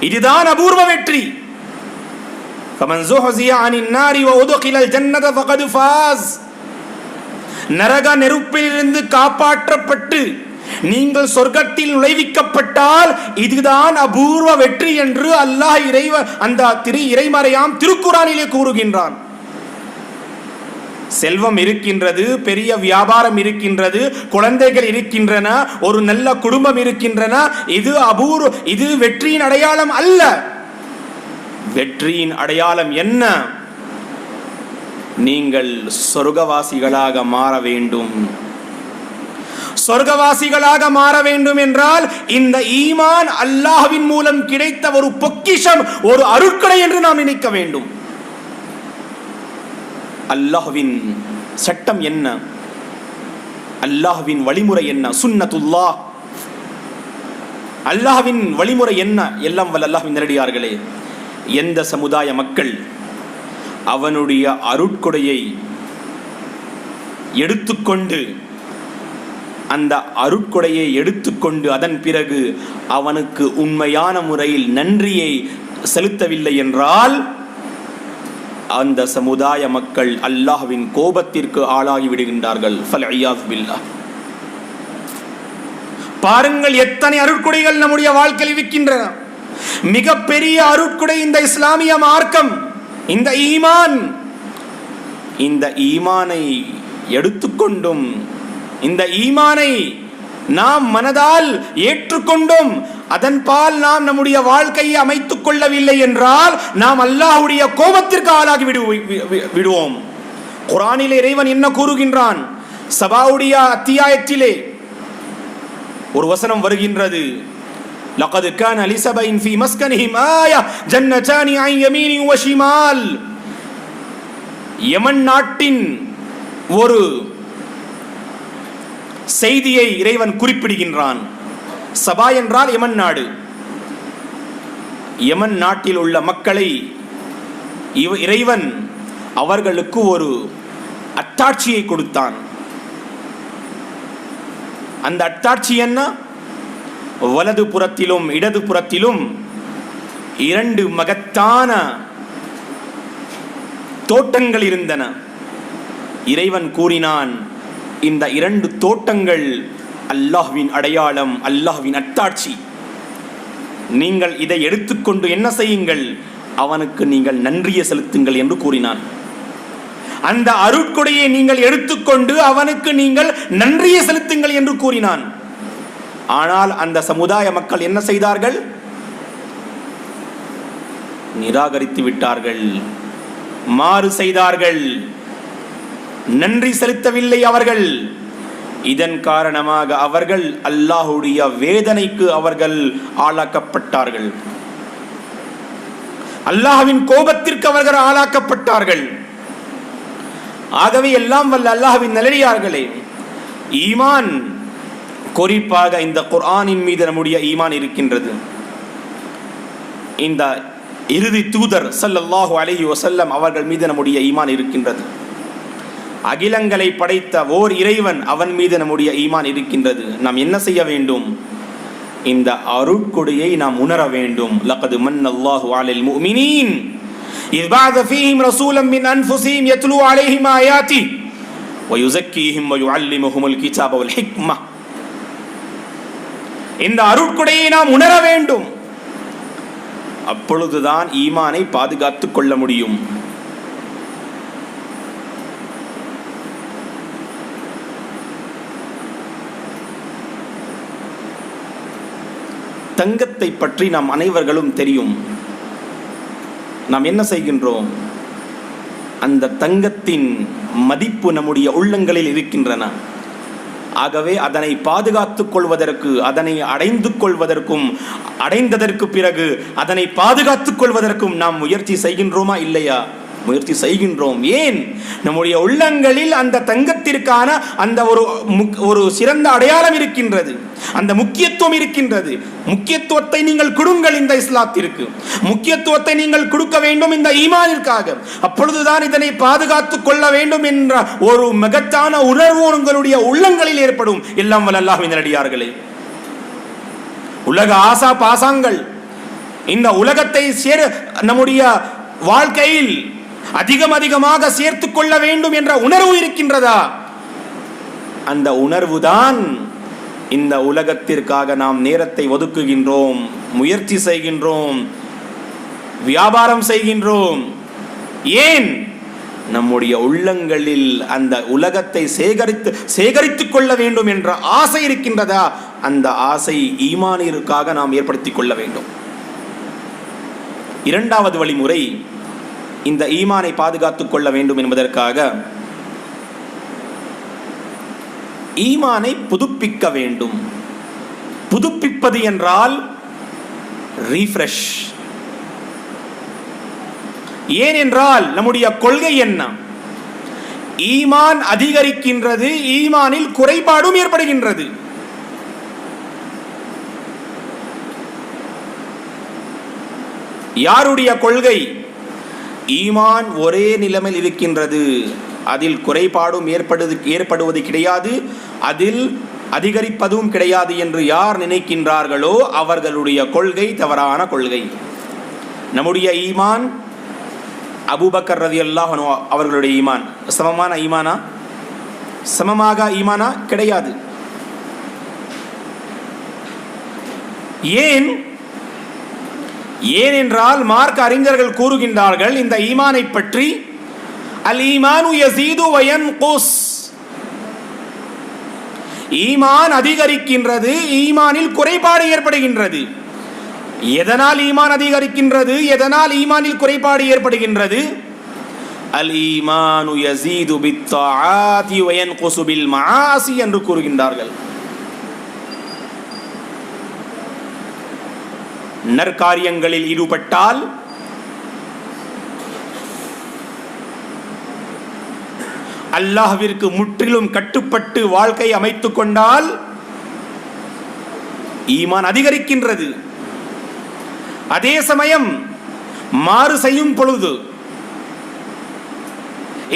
இதுதான் அபூர்வ வெற்றி. ஃபமன் ஸுஹ்ஸிய அனின் நாரி வ உத்கிலல் ஜன்னத ஃபகத் ஃபாஸ், நரக நெருப்பிலிருந்து காப்பாற்றப்பட்டு நீங்கள் சொர்க்கத்தில் நுழைவிக்கப்பட்டால் இதுதான் அபூர்வ வெற்றி என்று அல்லாஹ் அந்த இறைமறையாம் திருக்குர்ஆனிலே கூறுகின்றான். செல்வம் இருக்கின்றது, பெரிய வியாபாரம் இருக்கின்றது, குழந்தைகள் இருக்கின்றன, ஒரு நல்ல குடும்பம் இருக்கின்றன, இது வெற்றியின் அடையாளம் அல்ல. வெற்றியின் அடையாளம் என்ன? நீங்கள் சொர்க்கவாசிகளாக மாற வேண்டும். சொர்க்கவாசிகளாக மாற வேண்டும் என்றால் இந்த ஈமான் அல்லாஹ்வின் மூலம் கிடைத்த ஒரு பொக்கிஷம், ஒரு அருட்கொடை என்று நாம் நினைக்க வேண்டும். அல்லாஹ்வின் சட்டம் என்ன? அல்லாஹ்வின் வழிமுறை என்ன? சுன்னத்துல்லாஹ், அல்லாஹ்வின் வழிமுறை என்ன? எல்லாம் வல்ல அல்லாஹ்வின் நேரடியார்களே, எந்த சமுதாய மக்கள் அவனுடைய அருட்கொடையை எடுத்துக்கொண்டு, அந்த அருட்கொடையை எடுத்துக்கொண்டு அதன் பிறகு அவனுக்கு உண்மையான முறையில் நன்றியை செலுத்தவில்லை என்றால் அந்த சமுதாய மக்கள் அல்லாஹ்வின் கோபத்திற்கு ஆளாகி விடுகின்றார்கள். ஃபல்இயாஸ் பில்லாஹ். பாருங்கள் எத்தனை அருட்கொடைகள் நம்முடைய வாழ்க்கையில் இருக்கின்றன. மிகப்பெரிய அருட்கொடை இந்த இஸ்லாமிய மார்க்கம், இந்த ஈமான். இந்த ஈமானை எடுத்துக்கொண்டும், இந்த ஈமானை நாம் மனதால் ஏற்றுக்கொண்டும் அதன் பால் நாம் நம்முடைய வாழ்க்கையை அமைத்துக் கொள்ளவில்லை என்றால் நாம் அல்லாஹ்வுடைய கோபத்திற்கு ஆளாகி விடுவோம். குர்ஆனிலே இறைவன் என்ன கூறுகின்றான்? சபாவுடைய அத்தியாயத்திலே ஒரு வசனம் வருகின்றது. லகத் கான லிஸபைன் ஃபீ மஸ்கனிஹிம் ஆயா ஜன்னதானி அன் யமீனி வ ஷிமால். யமன் நாட்டின் ஒரு செய்தியை இறைவன் குறிப்பிடுகின்றான். சபா என்றால் யமன் நாடு. யமன் நாட்டில் உள்ள மக்களை இறைவன் அவர்களுக்கு ஒரு அத்தாட்சியை கொடுத்தான். அந்த அத்தாட்சி என்ன? வலது புறத்திலும் இடது புறத்திலும் இரண்டு மகத்தான தோட்டங்கள் இருந்தன. இறைவன் கூறினான், இந்த இரண்டு தோட்டங்கள் அல்லாஹ்வின் அடையாளம், அல்லாஹ்வின் அத்தாட்சி. நீங்கள் இதை எடுத்துக்கொண்டு என்ன செய்யுங்கள்? அவனுக்கு நீங்கள் நன்றியை செலுத்துங்கள் என்று கூறினான். அந்த அருட்கொடையை நீங்கள் எடுத்துக்கொண்டு அவனுக்கு நீங்கள் நன்றியை செலுத்துங்கள் என்று கூறினான். ஆனால் அந்த சமுதாய மக்கள் என்ன செய்தார்கள்? நிராகரித்து விட்டார்கள், மாறு செய்தார்கள். நன்றி செலுத்தவில்லை அவர்கள். இதன் காரணமாக அவர்கள் அல்லாஹ்வுடைய வேதனைக்கு அவர்கள் ஆளாக்கப்பட்டார்கள். அல்லாஹ்வின் கோபத்திற்கு அவர்கள் ஆளாக்கப்பட்டார்கள். ஆகவே எல்லாம் வல்ல அல்லாஹ்வின் நல்லடியார்களே, ஈமான், குறிப்பாக இந்த குர்ஆனின் மீது நம்முடைய ஈமான் இருக்கின்றது. இந்த இறுதி தூதர் ஸல்லல்லாஹு அலைஹி வஸல்லம் அவர்கள் மீது நம்முடைய ஈமான் இருக்கின்றது. அகிலங்களை படைத்த ஓர் இறைவன், அவன் மீது நம்முடைய ஈமான் இருக்கின்றது. நாம் என்ன செய்ய வேண்டும்? இந்த அருட்கொடையை நாம் உணர வேண்டும். லகத் மன்னல்லாஹு அலல் முஃமினீன் இஸ் பஅஸ ஃபீஹிம் ரசூலன் மின் அன்ஃபுஸிஹிம் யத்லூ அலைஹிம் ஆயாத்திஹி வ யுஸக்கீஹிம் வ யுஅல்லிமுஹுமுல் கிதாப வல் ஹிக்மah. இந்த அருட்கொடையை நாம் உணர வேண்டும். அப்பொழுதுதான் ஈமானை பாதுகாத்துக் கொள்ள முடியும். தங்கத்தை பற்றி நாம் அனைவர்களும் தெரியும். நாம் என்ன செய்கின்றோம்? அந்த தங்கத்தின் மதிப்பு நம்முடைய உள்ளங்களில் இருக்கின்றன. ஆகவே அதனை பாதுகாத்துக் கொள்வதற்கு, அதனை அடைந்து கொள்வதற்கும், அடைந்ததற்கு பிறகு அதனை பாதுகாத்துக் கொள்வதற்கும் நாம் முயற்சி செய்கின்றோமா இல்லையா? முயற்சி செய்கின்றோம். ஏன்? நம்முடைய உள்ளங்களில் அந்த தங்கத்திற்கான அந்த ஒரு சிறந்த அடையாளம் இருக்கின்றது, அந்த முக்கியத்துவம் இருக்கின்றது. முக்கியத்துவத்தை நீங்கள் கொடுங்கள் இந்த இஸ்லாத்திற்கு, முக்கியத்துவத்தை நீங்கள் கொடுக்க வேண்டும் இந்த ஈமானிற்காக. அப்பொழுதுதான் இதனை பாதுகாத்துக் கொள்ள வேண்டும் என்ற ஒரு மகத்தான உணர்வு உங்களுடைய உள்ளங்களில் ஏற்படும். எல்லாம் வல்ல அல்லாஹ்வின் நல்லடியார்களே, உலக ஆசா பாசாங்கள் இந்த உலகத்தை நம்முடைய வாழ்க்கையில் அதிகமாக சேர்த்துக் கொள்ள வேண்டும் என்ற உணர்வு இருக்கின்றதா? அந்த உணர்வுதான் இந்த உலகத்திற்காக நாம் நேரத்தை ஒதுக்குகின்றோம், முயற்சி செய்கின்றோம், வியாபாரம் செய்கின்றோம். ஏன்? நம்முடைய உள்ளங்களில் அந்த உலகத்தை சேகரித்துக் கொள்ள வேண்டும் என்ற ஆசை இருக்கின்றதா? அந்த ஆசை ஈமானிற்காக நாம் ஏற்படுத்திக் கொள்ள வேண்டும். இரண்டாவது வழிமுறை, இந்த ஈமானை பாதுகாத்துக் கொள்ள வேண்டும் என்பதற்காக ஈமானை புதுப்பிக்க வேண்டும். புதுப்பிப்பது என்றால் ரீஃப்ரெஷ். ஏனென்றால் நம்முடைய கொள்கை என்ன? ஈமான் அதிகரிக்கின்றது, ஈமானில் குறைபாடும் ஏற்படுகின்றது. யாருடைய கொள்கை? ஈமான் ஒரே நிலைமையில் இருக்கின்றது, அதில் குறைபாடும் ஏற்படுவது கிடையாது, அதில் அதிகரிப்பதும் கிடையாது என்று யார் நினைக்கின்றார்களோ அவர்களுடைய கொள்கை தவறான கொள்கை. நம்முடைய ஈமான் அபூபக்கர் ரலியல்லாஹு அன்ஹு அவர்களுடைய ஈமான் சமமான ஈமானா? சமமாக ஈமானா? கிடையாது. ஏன்? ஏனென்றால் மார்க்க அறிஞர்கள் கூறுகின்றார்கள் இந்த ஈமானை பற்றி, அல் ஈமானு யஸீது வ யன்குஸ். ஈமான் அதிகரிக்கின்றது, ஈமானில் குறைபாடு ஏற்படுகின்றது. எதனால் ஈமான் அதிகரிக்கின்றது, எதனால் ஈமானில் குறைபாடு ஏற்படுகின்றது? அல் ஈமானு யஸீது பித்தாஆதி வ யன்குசு பில் மஆசி என்று கூறுகின்றார்கள். நற்காரியங்களில் ஈடுபட்டால் அல்லாஹ்விற்கு முற்றிலும் கட்டுப்பட்டு வாழ்க்கை அமைத்துக் கொண்டால் ஈமான் அதிகரிக்கின்றது. அதே சமயம் மாறு செய்யும் பொழுது,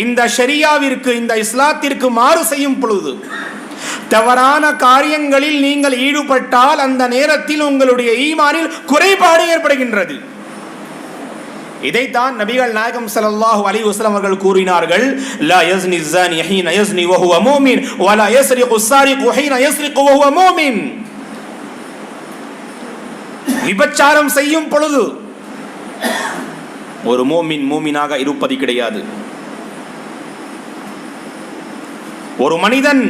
இந்த ஷரியாவிற்கு, இந்த இஸ்லாத்திற்கு மாறு செய்யும் பொழுது, தவறான காரியங்களில் நீங்கள் ஈடுபட்டால் அந்த நேரத்தில் உங்களுடைய ஈமானில் குறைபாடு ஏற்படுகின்றது. இதைத்தான் நபிகள் நாயகம் ஸல்லல்லாஹு அலைஹி வஸல்லம் அவர்கள் கூறினார்கள், லா யஸ்னி ஸானி ஹீன யஸ்னி வ ஹுவ முஃமின் வ லா யஸ்ரிகு ஸாரிகு ஹீன யஸ்ரிகு வ ஹுவ முஃமின். விபச்சாரம் செய்யும் பொழுது ஒரு மூமினாக இருப்பது கிடையாது. ஒரு மனிதன்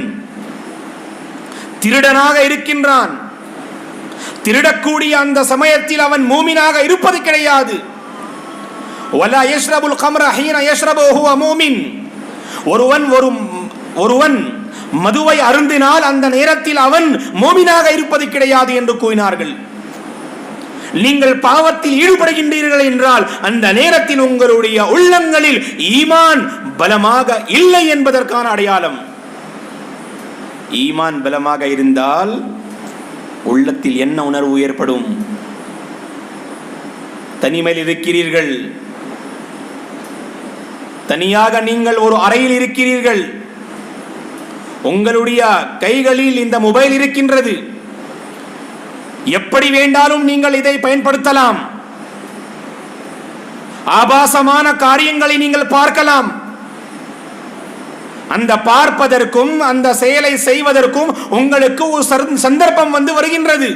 திருடனாக இருக்கின்றான், திருடக்கூடிய அந்த சமயத்தில் அவன் மூமினாக இருப்பது கிடையாது. வலா யஷ்ரபுல் கம்ர ஹீன யஷ்ரபு ஹுவ மூமின். ஒருவன் மதுவை அருந்தினால் அந்த நேரத்தில் அவன் மோமினாக இருப்பது கிடையாது என்று கூறினார்கள். நீங்கள் பாவத்தில் ஈடுபடுகின்றீர்கள் என்றால் அந்த நேரத்தில் உங்களுடைய உள்ளங்களில் ஈமான் பலமாக இல்லை என்பதற்கான அடையாளம். ஈமான் பலமாக இருந்தால் உள்ளத்தில் என்ன உணர்வு ஏற்படும்? தனிமையில் இருக்கிறீர்கள், தனியாக நீங்கள் ஒரு அறையில் இருக்கிறீர்கள், உங்களுடைய கைகளில் இந்த மொபைல் இருக்கின்றது, எப்படி வேண்டாலும் நீங்கள் இதை பயன்படுத்தலாம், ஆபாசமான காரியங்களை நீங்கள் பார்க்கலாம். அந்த பார்ப்பதற்கும் அந்த செயலை செய்வதற்கும் உங்களுக்கு ஒரு சந்தர்ப்பம் வந்து வருகின்றது.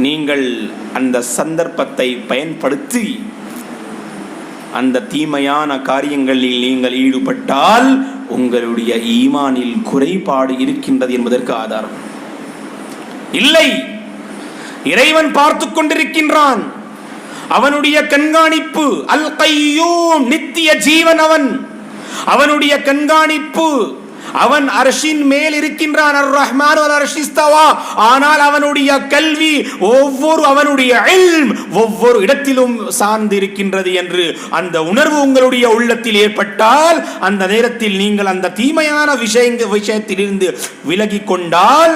நீங்கள் அந்த சந்தர்ப்பத்தை பயன்படுத்தி அந்த தீமையான காரியங்களில் நீங்கள் ஈடுபட்டால் உங்களுடைய ஈமானில் குறைபாடு இருக்கின்றது என்பதற்கு ஆதாரம். இல்லை, இறைவன் பார்த்து கொண்டிருக்கின்றான். அவனுடைய கண்காணிப்பு அல் கையூம், நித்திய ஜீவன் அவனுடைய கண்காணிப்பு. அவன் அர்ஷின் மேல் இருக்கின்றான், அர் ரஹ்மான் வல் அர்ஷி இஸ்தவா. ஆனால் அவனுடைய கல்வி அவனுடைய இல்ம் ஒவ்வொரு இடத்திலும் சார்ந்து இருக்கின்றது என்று அந்த உணர்வு உங்களுடைய உள்ளத்தில் ஏற்பட்டால் அந்த நேரத்தில் நீங்கள் அந்த தீமையான விஷயத்திலிருந்து விலகி கொண்டால்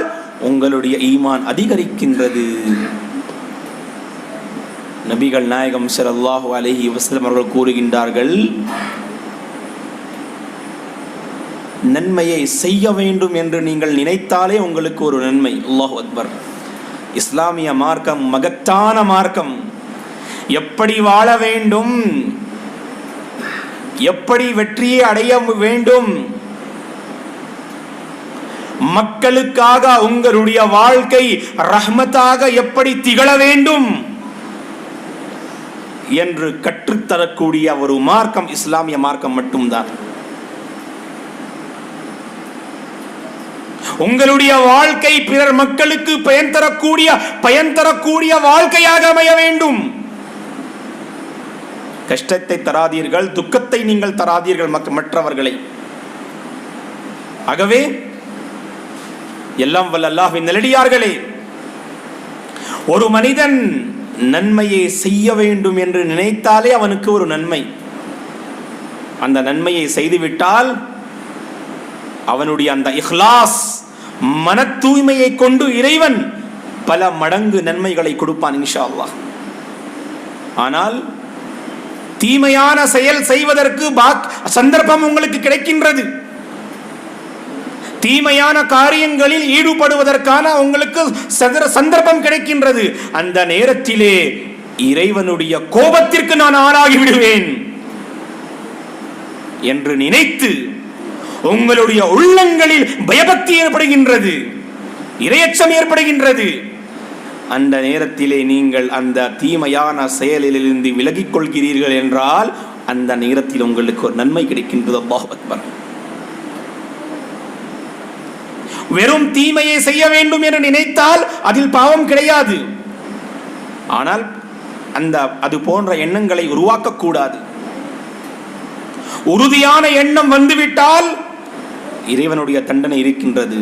உங்களுடைய ஈமான் அதிகரிக்கின்றது. நபிகள் நாயகம் ஸல்லல்லாஹு அலைஹி வஸல்லம் அவர்கள் கூறுகின்றார்கள், நன்மையை செய்ய வேண்டும் என்று நீங்கள் நினைத்தாலே உங்களுக்கு ஒரு நன்மை. அல்லாஹு அக்பர். இஸ்லாமிய மார்க்கம் மகத்தான மார்க்கம். எப்படி வாழ வேண்டும், எப்படி வெற்றியை அடைய வேண்டும், மக்களுக்காக உங்களுடைய வாழ்க்கை ரஹ்மத்தாக எப்படி திகழ வேண்டும் என்று கற்றுத்தரக்கூடிய ஒரு மார்க்கம் இஸ்லாமிய மார்க்கம் மட்டும்தான். உங்களுடைய வாழ்க்கை பிறர் மக்களுக்கு பயன் தரக்கூடிய வாழ்க்கையாக அமைய வேண்டும். கஷ்டத்தை தராதீர்கள், துக்கத்தை நீங்கள் தராதீர்கள் மற்றவர்களை. ஆகவே எல்லாம் வல்ல அல்லாஹ்வின் நல்லடியார்களே, ஒரு மனிதன் நன்மையை செய்ய வேண்டும் என்று நினைத்தாலே அவனுக்கு ஒரு நன்மை. அந்த நன்மையை செய்துவிட்டால் அவனுடைய அந்த இஹ்லாஸ் மன தூய்மையை கொண்டு இறைவன் பல மடங்கு நன்மைகளை கொடுப்பான் இன்ஷா அல்லாஹ். ஆனால் தீமையான செயல் செய்வதற்கு சந்தர்ப்பம் உங்களுக்கு கிடைக்கின்றது. தீமையான காரியங்களில் ஈடுபடுவதற்கான உங்களுக்கு சந்தர்ப்பம் கிடைக்கின்றது. அந்த நேரத்திலே இறைவனுடைய கோபத்திற்கு நான் ஆளாகி விடுவேன் என்று நினைத்து உங்களுடைய உள்ளங்களில் பயபக்தி ஏற்படுகின்றது, இரையச்சம் ஏற்படுகின்றது. அந்த நேரத்திலே நீங்கள் அந்த தீமையான செயலிலிருந்து விலகிக் கொள்கிறீர்கள் என்றால் அந்த நேரத்தில் உங்களுக்கு ஒரு நன்மை கிடைக்கின்றது. அல்லாஹு அக்பர். வெறும் தீமையை செய்ய வேண்டும் என்று நினைத்தால் அதில் பாவம் கிடையாது. ஆனால் அது போன்ற எண்ணங்களை உருவாக்கக்கூடாது. உறுதியான எண்ணம் வந்துவிட்டால் இறைவனுடைய தண்டனை இருக்கின்றது.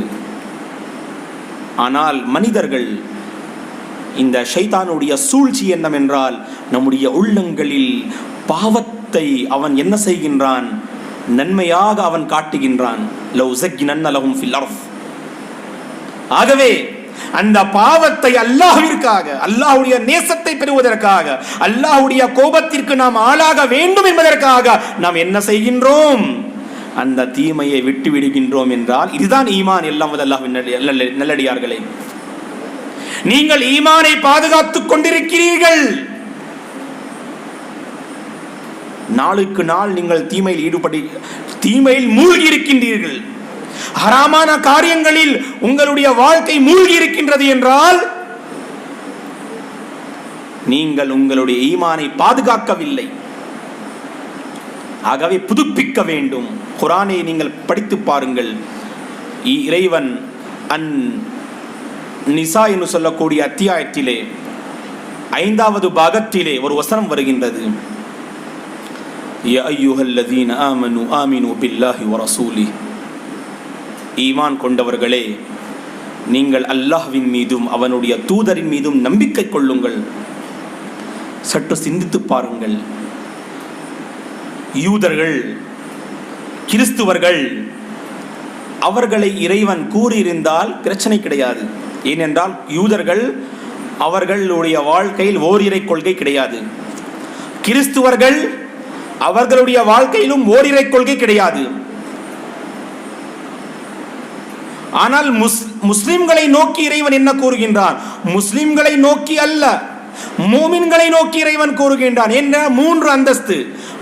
ஆனால் மனிதர்கள் இந்த ஷைத்தானுடைய சூழ்ச்சி என்னவென்றால் நம்முடைய உள்ளங்களில் பாவத்தை அவன் என்ன செய்கின்றான், நன்மையாக அவன் காட்டுகின்றான். லவ் ஸக்கினன்ன லஹும் ஃபில் அர்த். ஆகவே அந்த பாவத்தை அல்லாஹ்விற்காக, அல்லாஹ்வுடைய நேசத்தை பெறுவதற்காக, அல்லாஹ்வுடைய கோபத்திற்கு நாம் ஆளாக வேண்டும் என்பதற்காக நாம் என்ன செய்கின்றோம், அந்த தீமையை விட்டு விடுகின்றோம் என்றால் இதுதான் ஈமான். எல்லாம் அல்லாஹ்வின் நல்லடியார்களே, நீங்கள் ஈமானை பாதுகாத்துக் கொண்டிருக்கிறீர்கள். நாளுக்கு நாள் நீங்கள் தீமையில் மூழ்கி இருக்கின்றீர்கள். ஹராமான காரியங்களில் உங்களுடைய வாழ்க்கை மூழ்கி இருக்கின்றது என்றால் நீங்கள் உங்களுடைய ஈமானை பாதுகாக்கவில்லை. ஆகவே புதுப்பிக்க வேண்டும். குர்ஆனை நீங்கள் படித்து பாருங்கள். இறைவன் நிசா என்று சொல்லக்கூடிய அத்தியாயத்திலே 5வது பாகத்திலே ஒரு வசனம் வருகின்றது. யா அய்யுஹல்லதீன ஆமனு ஆமினு பில்லாஹி வ ரசூலிஹி, ஈமான் கொண்டவர்களே, நீங்கள் அல்லாஹ்வின் மீதும் அவனுடைய தூதரின் மீதும் நம்பிக்கை கொள்ளுங்கள். சற்று சிந்தித்து பாருங்கள். யூதர்கள், கிறிஸ்துவர்கள், அவர்களை இறைவன் கூறியிருந்தால் பிரச்சனை கிடையாது. ஏனென்றால் யூதர்கள், அவர்களுடைய வாழ்க்கையில் ஓரிரை கொள்கை கிடையாது. கிறிஸ்துவர்கள், அவர்களுடைய வாழ்க்கையிலும் ஓரிரை கொள்கை கிடையாது. ஆனால் முஸ்லிம்களை நோக்கி இறைவன் என்ன கூறுகின்றான்? முஸ்லிம்களை நோக்கி அல்ல, மூமின்களை நோக்கி இறைவன் கூறுகின்றான். என்ன? 3 அந்தஸ்து.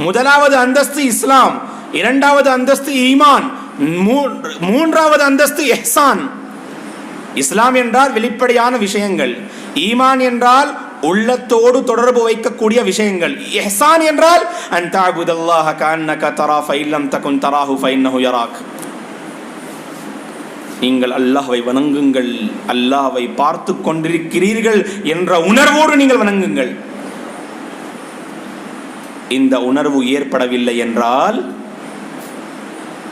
முதலாவது அந்தஸ்து இஸ்லாம், இரண்டாவது அந்தஸ்து ஈமான், மூன்றாவது அந்தஸ்து இஹ்சான். இஸ்லாம் என்றால் வெளிப்படையான விஷயங்கள், ஈமான் என்றால் உள்ளத்தோடு தொடர்பு வைக்கக்கூடிய விஷயங்கள், இஹ்சான் என்றால் அன் தஅபுதல்லாஹ கஅன்னக தரா ஃபஇல்லம் தகுன் தராஹு ஃபஇன்னஹு யராக். நீங்கள் அல்லாஹ்வை வணங்குங்கள், அல்லாஹ்வை பார்த்து கொண்டிருக்கிறீர்கள் என்ற உணர்வோடு நீங்கள் வணங்குங்கள். இந்த உணர்வு ஏற்படவில்லை என்றால்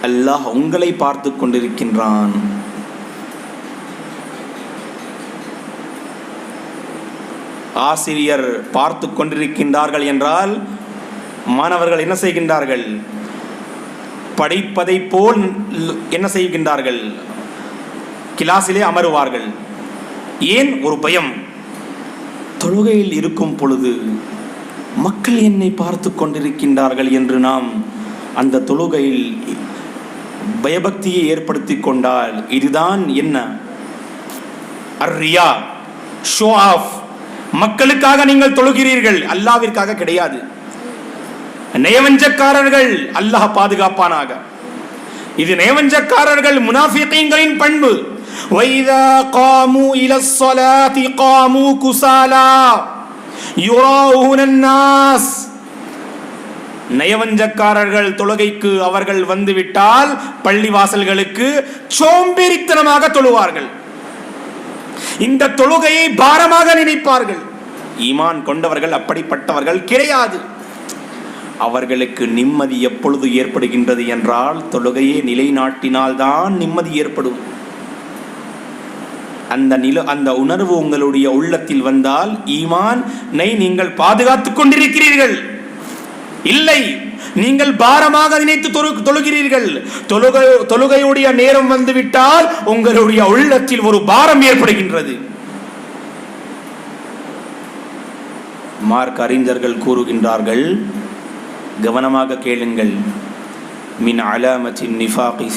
அல்லாஹ் உங்களை பார்த்து கொண்டிருக்கின்றான். ஆசிரியர் பார்த்து கொண்டிருக்கின்றார்கள் என்றால் மாணவர்கள் என்ன செய்கின்றார்கள்? படிப்பதை போல் என்ன செய்கின்றார்கள்? கிளாஸிலே அமருவார்கள். ஏன்? ஒரு பயம். தொழுகையில் இருக்கும் பொழுது மக்கள் என்னை பார்த்து கொண்டிருக்கின்றார்கள் என்று நாம் அந்த தொழுகையில் பயபக்தியை ஏற்படுத்தி கொண்டால் இதுதான் என்ன? அர்ரியா, ஷோ ஆஃப். மக்களுக்காக நீங்கள் தொழுகிறீர்கள், அல்லாஹ்விற்காக கிடையாது. நயவஞ்சக்காரர்கள், அல்லாஹ் பாதுகாப்பானாக. இது நயவஞ்சக்காரர்கள், முனாஃபிகீன்களின் பண்பு. وَإِذَا قَامُوا إِلَى الصَّلَاةِ قَامُوا كُسَالَى يُرَاءُونَ النَّاسَ. நயவஞ்சக்காரர்கள் தொழுகைக்கு அவர்கள் வந்துவிட்டால் பள்ளிவாசல்களுக்கு சோம்பேறித்தனமாக தொழுவார்கள். இந்த தொழுகையை பாரமாக நினைப்பார்கள். ஈமான் கொண்டவர்கள் அப்படிப்பட்டவர்கள் கிடையாது. அவர்களுக்கு நிம்மதி எப்பொழுது ஏற்படுகின்றது என்றால் தொழுகையை நிலைநாட்டினால்தான் நிம்மதி ஏற்படும். அந்த உணர்வு உங்களுடைய உள்ளத்தில் வந்தால் ஈமானை நீங்கள் பாதுகாத்துக் கொண்டிருக்கிறீர்கள். இல்லை, நீங்கள் பாரமாக நினைத்து தொழுகிறீர்கள். தொழுகையுடைய நேரம் வந்துவிட்டால் உங்களுடைய உள்ளத்தில் ஒரு பாரம் ஏற்படுகின்றது. மார்க் அறிஞர்கள் கூறுகின்றார்கள், கவனமாக கேளுங்கள். மின் அலாமத்தின் நிஃபாகி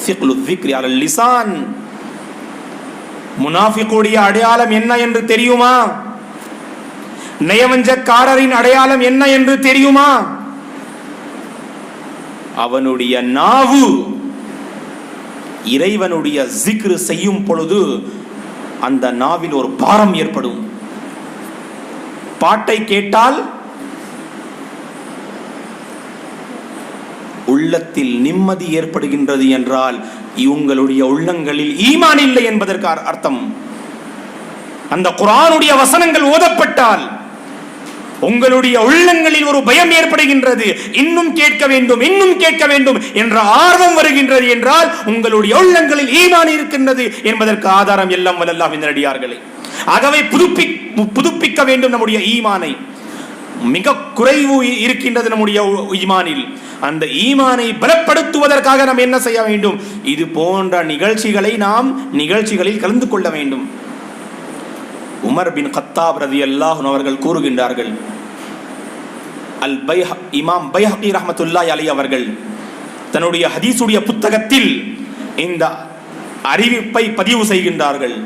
சிக்லு ذிக்ரி அலல் லிசான். முனாஃபிக்குடைய அடையாளம் என்ன என்று தெரியுமா? நயவஞ்சக்காரரின் அடையாளம் என்ன என்று தெரியுமா? அவனுடைய நாவு இறைவனுடைய ஜிக்ரு செய்யும் பொழுது அந்த நாவில் ஒரு பாரம் ஏற்படும். பாட்டை கேட்டால் உள்ளத்தில் நிம்மதி ஏற்படுகின்றது என்றால் இவங்களுடைய உள்ளங்களில் ஈமான் இல்லை என்பதற்கு அர்த்தம். அந்த குர்ஆனுடைய வசனங்கள் ஓதப்பட்டால் உங்களுடைய உள்ளங்களில் ஒரு பயம் ஏற்படுகின்றது. இன்னும் கேட்க வேண்டும், இன்னும் கேட்க வேண்டும் என்ற ஆர்வம் வருகின்றது என்றால் உங்களுடைய உள்ளங்களில் ஈமான் இருக்கின்றது என்பதற்கு ஆதாரம் எல்லாம் வல்ல அல்லாஹ்வின் அடியார்களே. ஆகவே புதுப்பிக்க வேண்டும் நம்முடைய ஈமானை. மிக குறைவு இருக்கின்றது நம்முடைய ஈமானில். அந்த ஈமானை பலப்படுத்துவதற்காக நாம் என்ன செய்ய வேண்டும்? இது போன்ற நிகழ்ச்சிகளில் கலந்து கொள்ள வேண்டும். உமர் பின் கத்தாப் ரலியல்லாஹு அன்ஹு அவர்கள் கூறுகின்றார்கள், இமாம் பைஹகி ரஹ்மத்துல்லாஹி அலைஹி அவர்கள் தன்னுடைய ஹதீஸுடைய புத்தகத்தில் இந்த அறிவிப்பை பதிவு செய்கின்றார்கள்.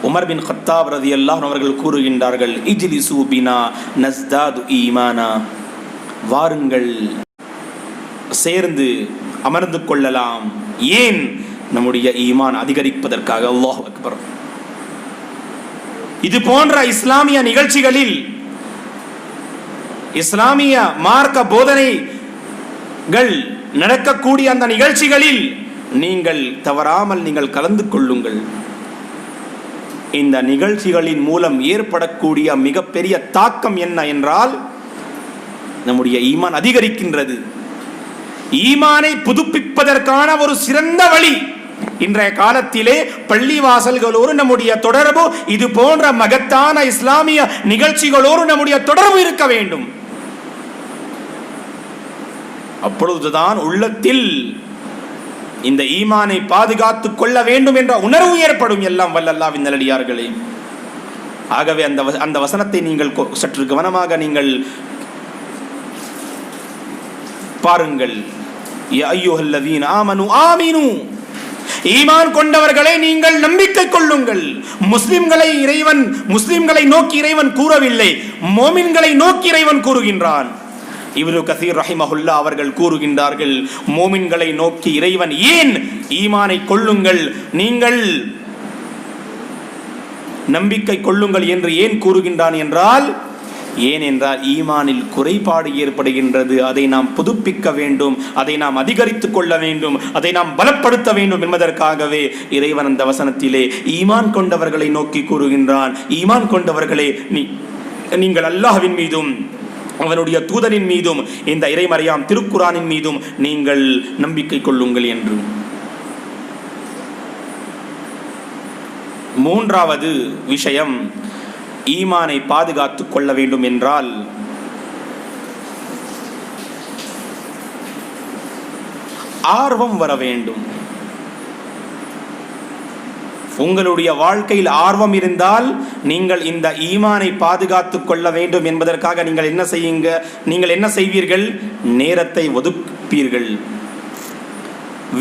உமர் பின் கத்தாப் ரலியல்லாஹு அன்ஹு அவர்கள் கூறுகின்றார்கள், இஜ்லிசு பினா நஸ்தாது ஈமானா. வாருங்கள், சேர்ந்து அமர்ந்து கொள்ளலாம். ஏன்? நம்முடைய ஈமான் அதிகரிப்பதற்காக. அல்லாஹ் அக்பர். இது போன்ற இஸ்லாமிய நிகழ்ச்சிகளில், இஸ்லாமிய மார்க்க போதனைகள் நடக்கக்கூடிய அந்த நிகழ்ச்சிகளில் நீங்கள் தவறாமல் நீங்கள் கலந்து கொள்ளுங்கள். இந்த நிகழ்ச்சிகளின் மூலம் ஏற்படக்கூடிய மிகப்பெரிய தாக்கம் என்ன என்றால், நம்முடைய ஈமான் அதிகரிக்கின்றது. ஈமானை புதுப்பிப்பதற்கான ஒரு சிறந்த வழி இன்றைய காலத்திலே பள்ளி வாசல்களோடு நம்முடைய தொடர்பு, இது போன்ற மகத்தான இஸ்லாமிய நிகழ்ச்சிகளோடு நம்முடைய தொடர்பு இருக்க வேண்டும். அப்பொழுதுதான் உள்ளத்தில் இந்த ஈமானை பாதுகாத்துக் கொள்ள வேண்டும் என்ற உணர்வு ஏற்படும். எல்லாம் வல்ல அல்லாஹ்வின் நல்லடியார்களே, ஆகவே அந்த வசனத்தை நீங்கள் சற்று கவனமாக நீங்கள் பாருங்கள். யா அய்யுஹல்லதீன ஆமனு ஆமினு, ஈமான் கொண்டவர்களை நீங்கள் நம்பிக்கை கொள்ளுங்கள். முஸ்லிம்களை நோக்கி இறைவன் கூறவில்லை, மோமின்களை நோக்கி இறைவன் கூறுகின்றான். இப்னு கஸீர் ரஹிமஹுல்லாஹ் அவர்கள் கூறுகின்றார்கள், மோமின்களை நோக்கி இறைவன் ஏன் ஈமானை கொள்ளுங்கள், நீங்கள் நம்பிக்கை கொள்ளுங்கள் என்று ஏன் கூறுகின்றான் என்றால், ஏனென்றால் ஈமானில் குறைபாடு ஏற்படுகின்றது. அதை நாம் புதுப்பிக்க வேண்டும், அதை நாம் அதிகரித்துக் கொள்ள வேண்டும், அதை நாம் பலப்படுத்த வேண்டும் என்பதற்காகவே இறைவன் அந்த வசனத்திலே ஈமான் கொண்டவர்களை நோக்கி கூறுகின்றான். ஈமான் கொண்டவர்களே, நீங்கள் அல்லாஹ்வின் மீதும் அவனுடைய தூதரின் மீதும் இந்த இறைமறையாம் திருக்குரானின் மீதும் நீங்கள் நம்பிக்கை கொள்ளுங்கள் என்று. மூன்றாவது விஷயம், ஈமானை பாதுகாத்துக் கொள்ள வேண்டும் என்றால் ஆர்வம் வர வேண்டும். உங்களுடைய வாழ்க்கையில் ஆர்வம் இருந்தால் நீங்கள் இந்த ஈமானை பாதுகாத்துக் கொள்ள வேண்டும் என்பதற்காக நீங்கள் என்ன செய்வீர்கள்? நேரத்தை ஒதுப்பீர்கள்.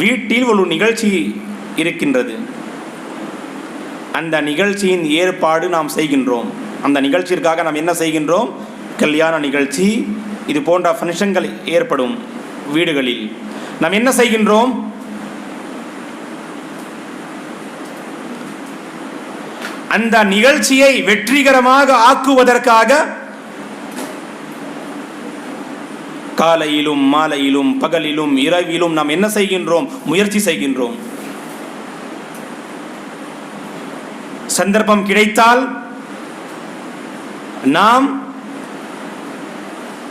வீட்டில் ஒரு நிகழ்ச்சி இருக்கின்றது, அந்த நிகழ்ச்சியின் ஏற்பாடு நாம் செய்கின்றோம். அந்த நிகழ்ச்சிற்காக நாம் என்ன செய்கின்றோம்? கல்யாண நிகழ்ச்சி, இது போன்ற ஃபங்க்ஷன்கள் ஏற்படும் வீடுகளில். நாம் என்ன செய்கின்றோம்? அந்த நிகழ்ச்சியை வெற்றிகரமாக ஆக்குவதற்காக காலையிலும் மாலையிலும் பகலிலும் இரவிலும் நாம் என்ன செய்கின்றோம்? முயற்சி செய்கின்றோம். சந்தர்ப்பம் கிடைத்தால் நாம்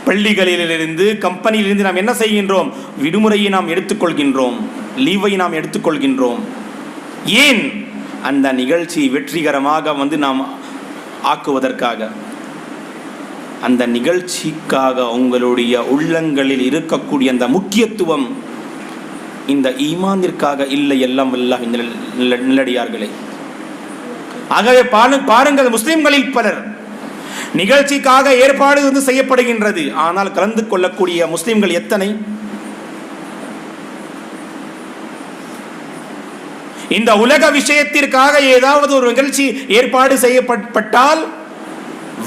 பள்ளிகளிலிருந்து, கம்பெனியிலிருந்து நாம் என்ன செய்கின்றோம்? விடுமுறையை நாம் எடுத்துக்கொள்கின்றோம், லீவை நாம் எடுத்துக்கொள்கின்றோம். ஏன்? அந்த நிகழ்ச்சி வெற்றிகரமாக நாம் ஆக்குவதற்காக. அந்த நிகழ்ச்சிக்காக உங்களுடைய உள்ளங்களில் இருக்கக்கூடிய அந்த முக்கியத்துவம் இந்த ஈமானிற்காக இல்லை. எல்லாம் அல்லாஹ்வின் நல்லடியார்களே, ஆகவே பாருங்கள், முஸ்லிம்களில் பலர் நிகழ்ச்சிக்காக ஏற்பாடு செய்யப்படுகின்றது, ஆனால் கலந்து கொள்ளக்கூடிய முஸ்லிம்கள் எத்தனை? இந்த உலக விஷயத்திற்காக ஏதாவது ஒரு நிகழ்ச்சி ஏற்பாடு செய்யப்பட்டால்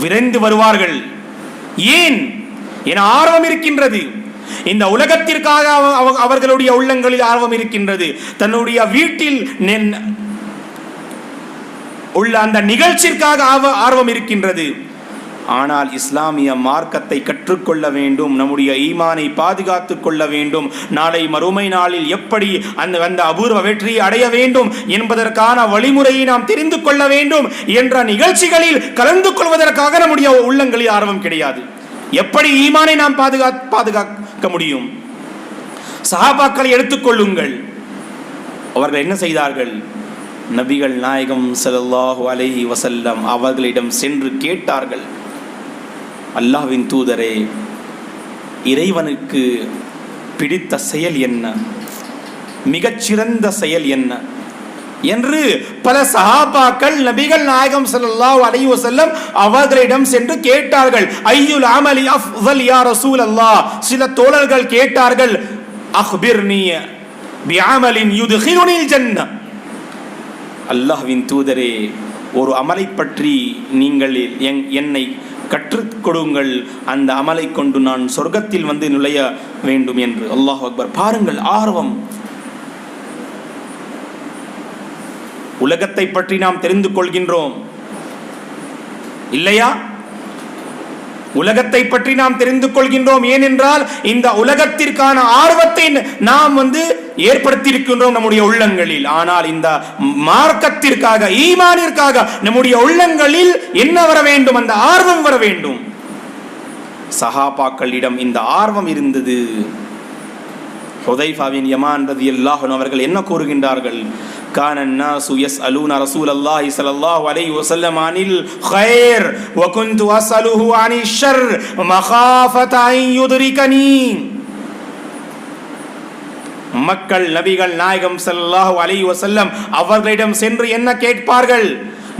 விரைந்து வருவார்கள். ஏன்? என ஆர்வம் இருக்கின்றது. இந்த உலகத்திற்காக அவர்களுடைய உள்ளங்களில் ஆர்வம் இருக்கின்றது. தன்னுடைய வீட்டில் உள்ள அந்த நிகழ்ச்சிற்காக ஆர்வம் இருக்கின்றது. ஆனால் இஸ்லாமிய மார்க்கத்தை கற்றுக்கொள்ள வேண்டும், நம்முடைய ஈமானை பாதுகாத்துக் கொள்ள வேண்டும், நாளை மறுமை நாளில் எப்படி அந்த அபூர்வ வெற்றியை அடைய வேண்டும் என்பதற்கான வழிமுறையை நாம் தெரிந்து கொள்ள வேண்டும் என்ற நிகழ்ச்சிகளில் கலந்து கொள்வதற்காக நம்முடைய உள்ளங்களில் ஆர்வம் கிடையாது. எப்படி ஈமானை நாம் பாதுகாக்க முடியும்? சஹாபாக்களை எடுத்துக்கொள்ளுங்கள். அவர்கள் என்ன செய்தார்கள்? நபிகள் நாயகம் ஸல்லல்லாஹு அலைஹி வஸல்லம் அவர்களிடம் சென்று கேட்டார்கள், அல்லாஹ்வின் தூதரே, இறைவனுக்கு பிடித்த செயல் என்ன, மிகச்சிறந்த செயல் என்ன என்று பல சஹாபாக்கள் நபிகள் நாயகம் ஸல்லல்லாஹு அலைஹி வஸல்லம் அவர்களிடம் சென்று கேட்டார்கள். ஐயுல் அமலி அஃதல் யா ரசூலல்லாஹ். சில தோழர்கள் கேட்டார்கள், அக்பிர்னி பிஅமலின் யுத்கிலுனில் ஜன்னah. அல்லாஹ்வின் தூதரே, ஒரு அமலை பற்றி நீங்கள் என்னை கற்றுக் கொடுங்கள், அந்த அமலை கொண்டு நான் சொர்க்கத்தில் நுழைய வேண்டும் என்று. அல்லாஹ் அக்பர். பாருங்கள், ஆர்வம். உலகத்தை பற்றி நாம் தெரிந்து கொள்கின்றோம் இல்லையா? உலகத்தை பற்றி நாம் தெரிந்து கொள்கின்றோம். ஏனென்றால் இந்த உலகத்திற்கான ஆர்வத்தை நாம் ஏற்படுத்தி இருக்கின்றோம் நம்முடைய உள்ளங்களில். ஆனால் இந்த மார்க்கத்திற்காக, ஈமானிற்காக நம்முடைய உள்ளங்களில் என்ன வர வேண்டும்? அந்த ஆர்வம் வர வேண்டும். சஹாபாக்களிடம் இந்த ஆர்வம் இருந்தது. ஹுதைஃபாவின் யமான் ரலியல்லாஹு அன்ஹு அவர்கள் என்ன கூறுகின்றார்கள்? கான الناس يسألون رسول الله صلى الله عليه وسلم عن الخير وكنت أسأله عن الشر مخافة أن يدركني. மக்கள் நபிகள் நாயகம் ஸல்லல்லாஹு அலைஹி வஸல்லம் அவர்களிடம் சென்று என்ன கேட்பார்கள்?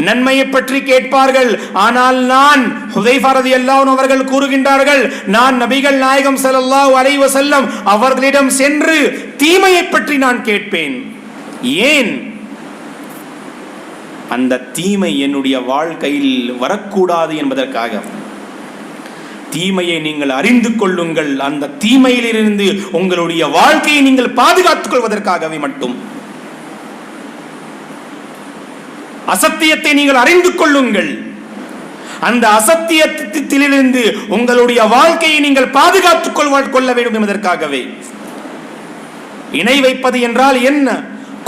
நன்மையை பற்றி கேட்பார்கள். ஆனால் நான் ஹுதைஃபா ரலியல்லாஹு அன்ஹு அவர்கள் கூறுகின்றார்கள், நான் நபிகள் நாயகம் ஸல்லல்லாஹு அலைஹி வஸல்லம் அவர்களிடம் சென்று தீமையை பற்றி நான் கேட்பேன். ஏன்? அந்த தீமை என்னுடைய வாழ்க்கையில் வரக்கூடாது என்பதற்காக. தீமையை நீங்கள் அறிந்து கொள்ளுங்கள், அந்த தீமையிலிருந்து உங்களுடைய வாழ்க்கையை நீங்கள் பாதுகாத்துக் கொள்வதற்காகவே மட்டும். அசத்தியத்தை நீங்கள் அறிந்து கொள்ளுங்கள், அந்த அசத்தியத்திலிருந்து உங்களுடைய வாழ்க்கையை நீங்கள் பாதுகாத்துக் கொள்ள வேண்டும் என்பதற்காகவே. இணை வைப்பது என்றால் என்ன?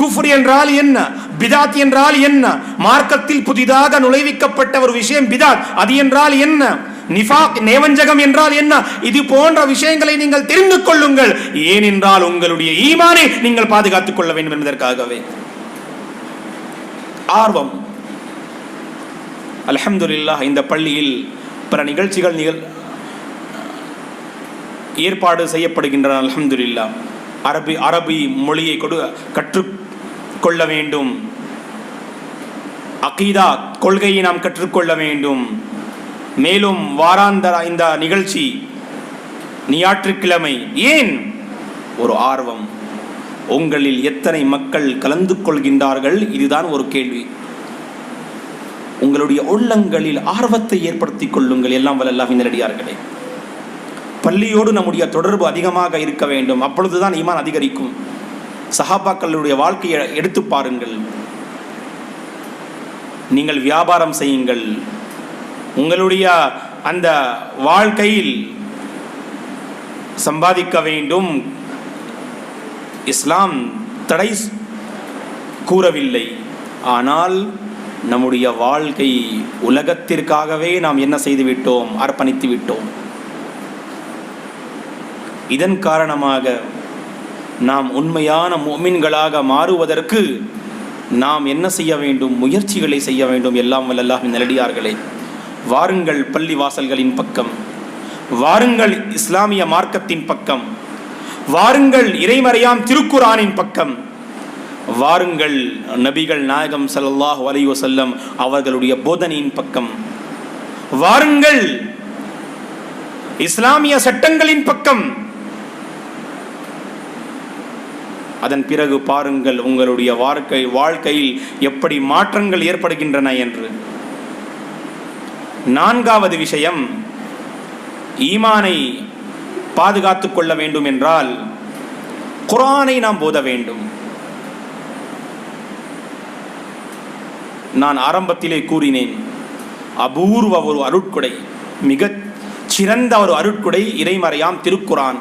குஃப்ர் என்றால் என்ன? பிதாத் என்றால் என்ன? மார்க்கத்தில் புதிதாக நுழைவிக்கப்பட்ட ஒரு விஷயம் பிதாத், அது என்றால் என்ன? நிஃபாக் நேவஞ்சகம் என்றால் என்ன? இது போன்ற விஷயங்களை நீங்கள் தெரிந்து கொள்ளுங்கள். ஏனென்றால் உங்களுடைய ஈமானை நீங்கள் பாதுகாத்துக் கொள்ள வேண்டும் என்பதற்காகவே. ஆர்வம். அல்ஹம்துலில்லாஹ், இந்த பள்ளியில் பல நிகழ்ச்சிகள் ஏற்பாடு செய்யப்படுகின்றன. அல்ஹம்துலில்லாஹ், அரபி மொழியை கற்றுக்கொள்ள வேண்டும், அகீதா கொள்கையை நாம் கற்றுக்கொள்ள வேண்டும். மேலும் வாராந்தர இந்த நிகழ்ச்சி ஞாயிற்றுக்கிழமை. ஏன்? ஒரு ஆர்வம். உங்களில் எத்தனை மக்கள் கலந்து கொள்கின்றார்கள்? இதுதான் ஒரு கேள்வி. உங்களுடைய உள்ளங்களில் ஆர்வத்தை ஏற்படுத்திக் கொள்ளுங்கள். எல்லாம் வல்ல அல்லாஹ்வின் நல்லடியார்களே, பள்ளியோடு நம்முடைய தொடர்பு அதிகமாக இருக்க வேண்டும். அப்பொழுதுதான் ஈமான் அதிகரிக்கும். சஹாபாக்களுடைய வாழ்க்கையை எடுத்து பாருங்கள். நீங்கள் வியாபாரம் செய்யுங்கள், உங்களுடைய அந்த வாழ்க்கையில் சம்பாதிக்க வேண்டும். இஸ்லாம் தடை கூறவில்லை. ஆனால் நம்முடைய வாழ்க்கை உலகத்திற்காகவே நாம் என்ன செய்து விட்டோம்? அர்ப்பணித்து விட்டோம். இதன் காரணமாக நாம் உண்மையான முஃமின்களாக மாறுவதற்கு நாம் என்ன செய்ய வேண்டும்? முயற்சிகளை செய்ய வேண்டும். எல்லாம் வல்ல அல்லாஹ்வின் நல்லடியார்களே, வாருங்கள் பள்ளி வாசல்களின் பக்கம், வாருங்கள் இஸ்லாமிய மார்க்கத்தின் பக்கம், வாருங்கள் இறைமறையாம் திருக்குர்ஆனின் பக்கம், வாருங்கள் நபிகள் நாயகம் ஸல்லல்லாஹு அலைஹி வஸல்லம் அவர்களுடைய போதனையின் பக்கம், வாருங்கள் இஸ்லாமிய சட்டங்களின் பக்கம். அதன் பிறகு பாருங்கள் உங்களுடைய வாழ்க்கையில் எப்படி மாற்றங்கள் ஏற்படுகின்றன என்று. நான்காவது விஷயம், ஈமானை பாதுகாத்துக் கொள்ள வேண்டும் என்றால் குர்ஆனை நாம் ஓத வேண்டும். நான் ஆரம்பத்திலே கூறினேன், அபூர்வ ஒரு அருட்கொடை, மிகச் சிறந்த ஒரு அருட்கொடை இறைமறையாம் திருக்குர்ஆன்.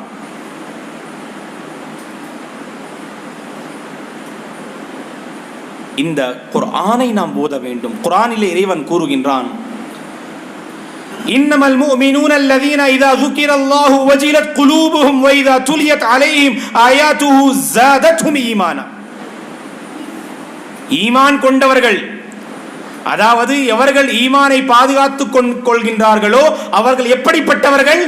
இந்த குர்ஆனை நாம் ஓத வேண்டும். குர்ஆனிலே இறைவன் கூறுகின்றான், இன்னமல் முஃமினூன அல்லதீன இதா ذுகிரல்லாஹு வஜிலத் குலூபுஹும் வ இதா துலியத் அலைஹிம் ஆயாத்துஹு ஸாதத்ஹும் ஈமானா. ஈமான் கொண்டவர்கள், அதாவது எவர்கள் ஈமானை பாதுகாத்துக் கொள்கின்றார்களோ அவர்கள் எப்படிப்பட்டவர்கள்?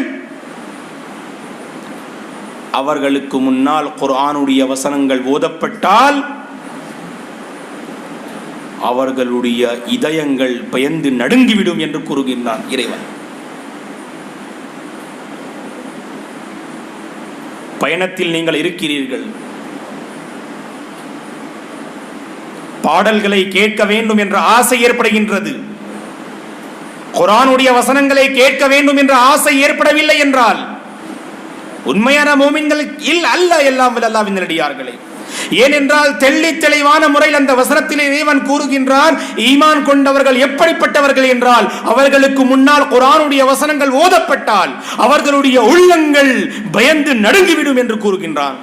அவர்களுக்கு முன்னால் குர்ஆனுடைய வசனங்கள் ஓதப்பட்டால் அவர்களுடைய இதயங்கள் பயந்து நடுங்கிவிடும் என்று கூறுகின்றான் இறைவன். பயணத்தில் நீங்கள் இருக்கிறீர்கள், பாடல்களை கேட்க வேண்டும் என்ற ஆசை ஏற்படுகின்றது, குர்ஆனுடைய வசனங்களை கேட்க வேண்டும் என்ற ஆசை ஏற்படவில்லை என்றால் உண்மையான முஃமின்கள் அல்ல. எல்லாம் வல்ல அல்லாஹ்வின் நல்லடியார்களே, ஏனென்றால் தெளிவான முறையில் அந்த வசனத்திலே இறைவன் கூறுகின்றான், ஈமான் கொண்டவர்கள் எப்படிப்பட்டவர்கள் என்றால் அவர்களுக்கு முன்னால் குர்ஆனுடைய வசனங்கள் ஓதப்பட்டால் அவர்களுடைய உள்ளங்கள் பயந்து நடுங்கிவிடும் என்று கூறுகின்றான்.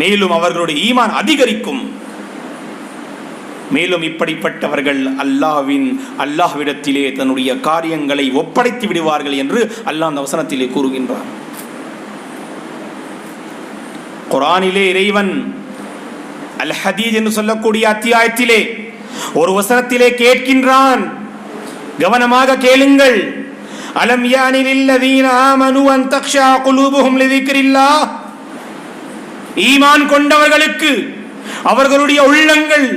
மேலும் அவர்களுடைய ஈமான் அதிகரிக்கும். மேலும் இப்படிப்பட்டவர்கள் அல்லாஹ்விடத்திலே தன்னுடைய காரியங்களை ஒப்படைத்து விடுவார்கள் என்று அல்லாஹ் அந்த வசனத்திலே கூறுகின்றார். குர்ஆனிலே இறைவன் அல் ஹதீத் என்று சொல்லக்கூடிய அத்தியாயத்திலே ஒரு வசனத்திலே கேட்கின்றான், கவனமாக கேளுங்கள். அலம் யானி லில்லதீன ஆமனு அன் தக்ஷா குலூபுஹும் லிதிக்ரில்லாஹ், ஈமான் கொண்டவர்களுக்கு அவர்களுடைய உள்ளங்கள்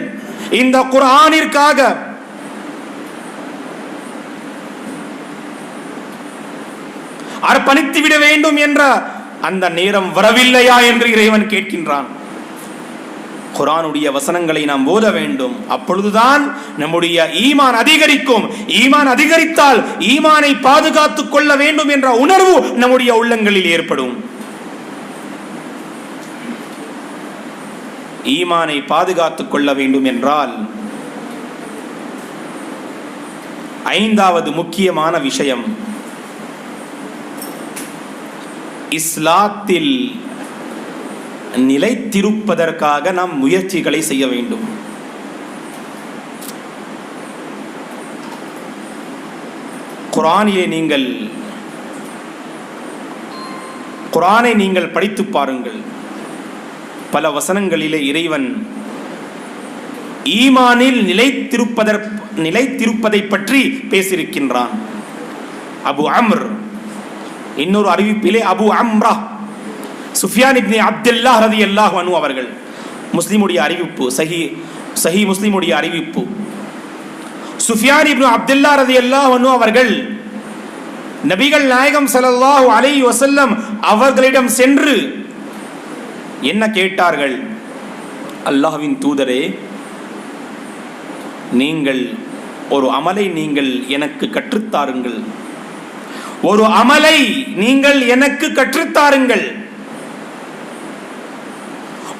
இந்த குர்ஆனிற்காக அர்ப்பணித்து விட வேண்டும் என்ற அந்த நேரம் வரவில்லையா என்று இறைவன் கேட்கின்றான். குர்ஆனுடைய வசனங்களை நாம் ஓத வேண்டும், அப்பொழுதுதான் நம்முடைய ஈமான் அதிகரிக்கும். ஈமான் அதிகரித்தால் ஈமானை பாதுகாத்துக் கொள்ள வேண்டும் என்ற உணர்வு நம்முடைய உள்ளங்களில் ஏற்படும். ஈமானை பாதுகாத்துக் கொள்ள வேண்டும் என்றால் ஐந்தாவது முக்கியமான விஷயம், இஸ்லாத்தில் நிலைத்திருப்பதற்காக நாம் முயற்சிகளை செய்ய வேண்டும். குர்ஆனை நீங்கள் படித்து பாருங்கள். பல வசனங்களிலே இறைவன் ஈமானில் நிலைத்திருப்பதை பற்றி பேசியிருக்கின்றான். அபு அம்ர், இன்னொரு அறிவிப்பிலே அபு அம்ரா சுஃபியான் இப்னு அப்துல்லாஹ் ரலியல்லாஹு அன்ஹு அவர்கள், முஸ்லிமுடைய அறிவிப்பு, சஹீஹ் முஸ்லிமுடைய அறிவிப்பு. சுஃபியான் இப்னு அப்துல்லாஹ் ரலியல்லாஹு அன்ஹு அவர்கள் நபிகள் நாயகம் ஸல்லல்லாஹு அலைஹி வஸல்லம் அவர்களிடம் சென்று என்ன கேட்டார்கள்? அல்லாஹ்வின் தூதரே, நீங்கள் ஒரு அமலை நீங்கள் எனக்கு கற்றுத்தாருங்கள், ஒரு அமலை நீங்கள் எனக்கு கற்றுத்தாருங்கள்.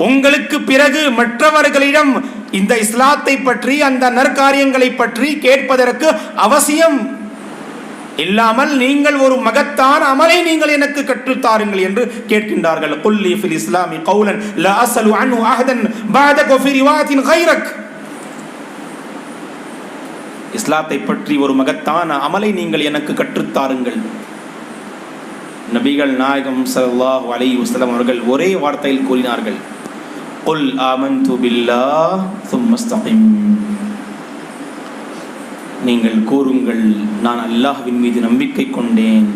உங்களுக்கு பிறகு மற்றவர்களிடம் இந்த இஸ்லாத்தை பற்றி, அந்த நற்காரியங்களை பற்றி கேட்பதற்கு அவசியம் இல்லாமல் நீங்கள் ஒரு மகத்தான அமலை நீங்கள் எனக்கு கற்றுத்தாருங்கள் என்று கேட்கின்றார்கள். குல்லி ஃபில் இஸ்லாமி கௌலன் லா அஸ்அலு அன்ஹு அஹதன் பஅதக ஃபி ரிவாயத்தின் கைரக். இஸ்லாத்தை பற்றி ஒரு மகத்தான அமலை நீங்கள் எனக்கு கற்றுத்தாருங்கள். நபிகள் நாயகம் ஸல்லல்லாஹு அலைஹி வஸல்லம் அவர்கள் ஒரே வார்த்தையில் கூறினார்கள், குல் ஆமன்து பில்லாஹ் சும்ம இஸ்தகிம். நீங்கள் கூறுங்கள், நான் அல்லாஹ்வின் மீது நம்பிக்கை கொண்டேன்,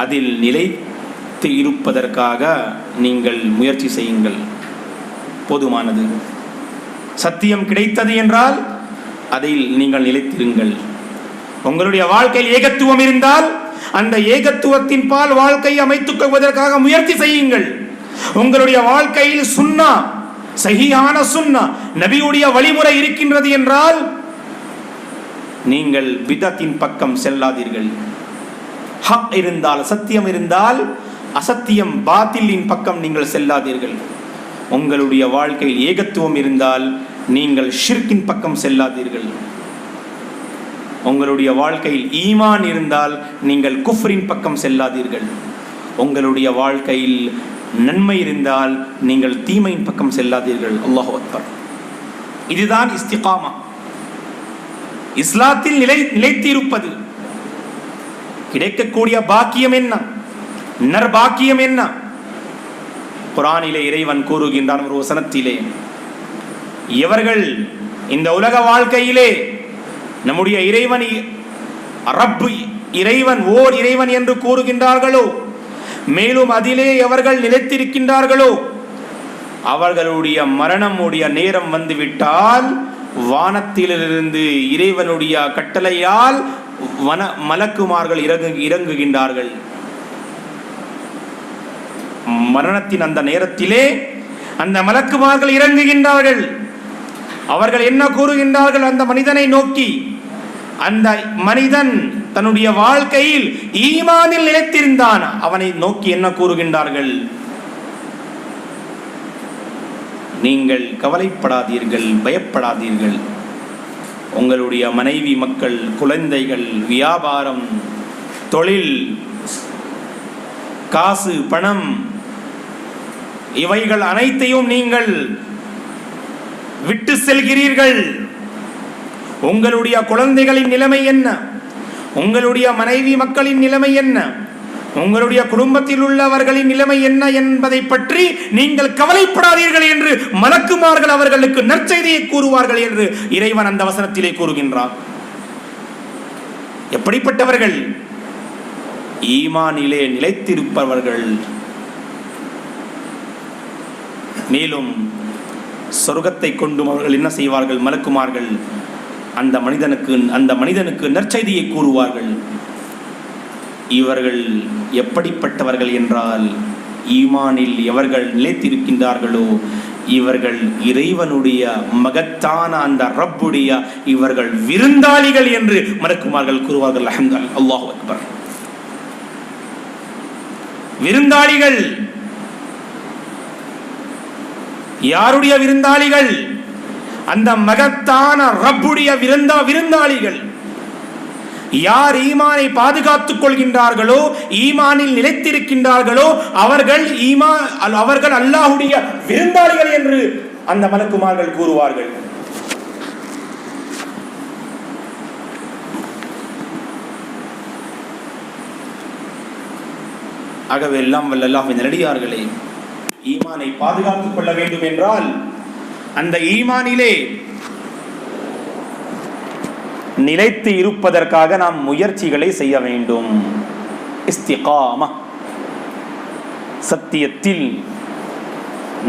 அதில் நிலைத்து இருப்பதற்காக நீங்கள் முயற்சி செய்யுங்கள், போதுமானது. சத்தியம் கிடைத்தது என்றால் அதில் நீங்கள் நிலைத்திருங்கள். உங்களுடைய வாழ்க்கையில் ஏகத்துவம் இருந்தால் அந்த ஏகத்துவத்தின் பால் வாழ்க்கையை அமைத்துக் கொள்வதற்காக முயற்சி செய்யுங்கள். உங்களுடைய வாழ்க்கையில் சுன்னா, சஹீஹான சுன்னா, நபியுடைய வழிமுறை இருக்கின்றது என்றால் நீங்கள் பிதத்தின் பக்கம் செல்லாதீர்கள். ஹக் இருந்தால், சத்தியம் இருந்தால், அசத்தியம் பாத்திலின் பக்கம் நீங்கள் செல்லாதீர்கள். உங்களுடைய வாழ்க்கையில் ஏகத்துவம் இருந்தால் நீங்கள் ஷிர்கின் பக்கம் செல்லாதீர்கள். உங்களுடைய வாழ்க்கையில் ஈமான் இருந்தால் நீங்கள் குஃப்ரின் பக்கம் செல்லாதீர்கள். உங்களுடைய வாழ்க்கையில் நன்மை இருந்தால் நீங்கள் தீமையின் பக்கம் செல்லாதீர்கள். அல்லாஹு அக்பர். இதுதான் இஸ்திகாமா, இஸ்லாத்தில் நிலைத்திருப்பது. கிடைக்கக்கூடிய பாக்கியம் என்ன, நற்பாக்கியம் என்ன? குர்ஆனிலே இறைவன் கூறுகின்றான் ஒரு வசனத்திலே, எவர்கள் இந்த உலக வாழ்க்கையிலே நம்முடைய இறைவன் ரப்பு, இறைவன் ஓர் இறைவன் என்று கூறுகின்றார்களோ, மேலும் அதிலே எவர்கள் நிலைத்திருக்கின்றார்களோ, அவர்களுடைய மரணமுடைய நேரம் வந்துவிட்டால் வானத்திலிருந்து இறைவனுடைய கட்டளையால் மலக்குமார்கள் இறங்குகின்றார்கள். மரணத்தின் அந்த நேரத்திலே அந்த மலக்குமார்கள் இறங்குகின்றார்கள். அவர்கள் என்ன கூறுகின்றார்கள் அந்த மனிதனை நோக்கி? அந்த மனிதன் தன்னுடைய வாழ்க்கையில் ஈமானில் நிலைத்திருந்தான், அவனை நோக்கி என்ன கூறுகின்றார்கள்? நீங்கள் கவலைப்படாதீர்கள், பயப்படாதீர்கள். உங்களுடைய மனைவி, மக்கள், குழந்தைகள், வியாபாரம், தொழில், காசு, பணம், இவைகள் அனைத்தையும் நீங்கள் விட்டு செல்கிறீர்கள். உங்களுடைய குழந்தைகளின் நிலைமை என்ன, உங்களுடைய மனைவி மக்களின் நிலைமை என்ன, உங்களுடைய குடும்பத்தில் உள்ளவர்களின் நிலைமை என்ன என்பதை பற்றி நீங்கள் கவலைப்படாதீர்கள் என்று மலக்குமார்கள் அவர்களுக்கு நற்செய்தியை கூறுவார்கள் என்று இறைவன் அந்த வசனத்திலே கூறுகின்றார். எப்படிப்பட்டவர்கள்? ஈமானிலே நிலைத்திருப்பவர்கள். மேலும் சொர்க்கத்தை கொண்டும் அவர்கள் என்ன செய்வார்கள்? மலக்குமார்கள் அந்த மனிதனுக்கு நற்செய்தியை கூறுவார்கள். இவர்கள் எப்படிப்பட்டவர்கள் என்றால், ஈமானில் எவர்கள் நிலைத்திருக்கின்றார்களோ இவர்கள் இறைவனுடைய மகத்தான அந்த ரப்புடைய இவர்கள் விருந்தாளிகள் என்று மலக்குமார்கள் கூறுவார்கள். அல்லாஹு அக்பர். விருந்தாளிகள். யாருடைய விருந்தாளிகள்? அந்த மகத்தான ரப்புடைய விருந்தாளிகள். யார் ஈமானை பாதுகாத்துக் கொள்கின்றார்களோ, ஈமானில் நிலைத்திருக்கின்றார்களோ அவர்கள் அல்லாஹ்வுடைய விருந்தாளிகள் என்று அந்த மலக்குமார்கள் கூறுவார்கள். ஆகவே எல்லாம் வல்ல அல்லாஹ்வின் நல்லடியார்களே, ஈமானை பாதுகாத்துக் கொள்ள வேண்டும் என்றால் அந்த ஈமானிலே நிலைத்து இருப்பதற்காக நாம் முயற்சிகளை செய்ய வேண்டும். இஸ்திகாமா, சத்தியத்தில்,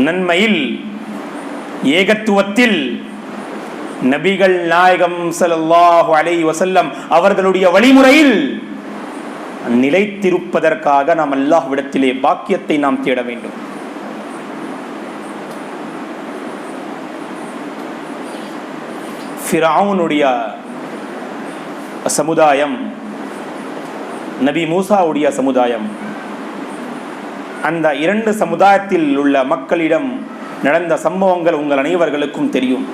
நன்மையில், ஏகத்துவத்தில், நபிகள் நாயகம் ஸல்லல்லாஹு அலைஹி வஸல்லம் அவர்களுடைய வழிமுறையில் நிலைத்திருப்பதற்காக நாம் அல்லாஹ்விடத்திலே பாக்கியத்தை நாம் தேட வேண்டும். ஃபிரௌனுடைய சமுதாயம், நபி மூசாவுடைய சமுதாயம், அந்த இரண்டு சமுதாயத்தில் உள்ள மக்களிடம் நடந்த சம்பவங்கள் உங்கள் அனைவர்களுக்கும் தெரியும்.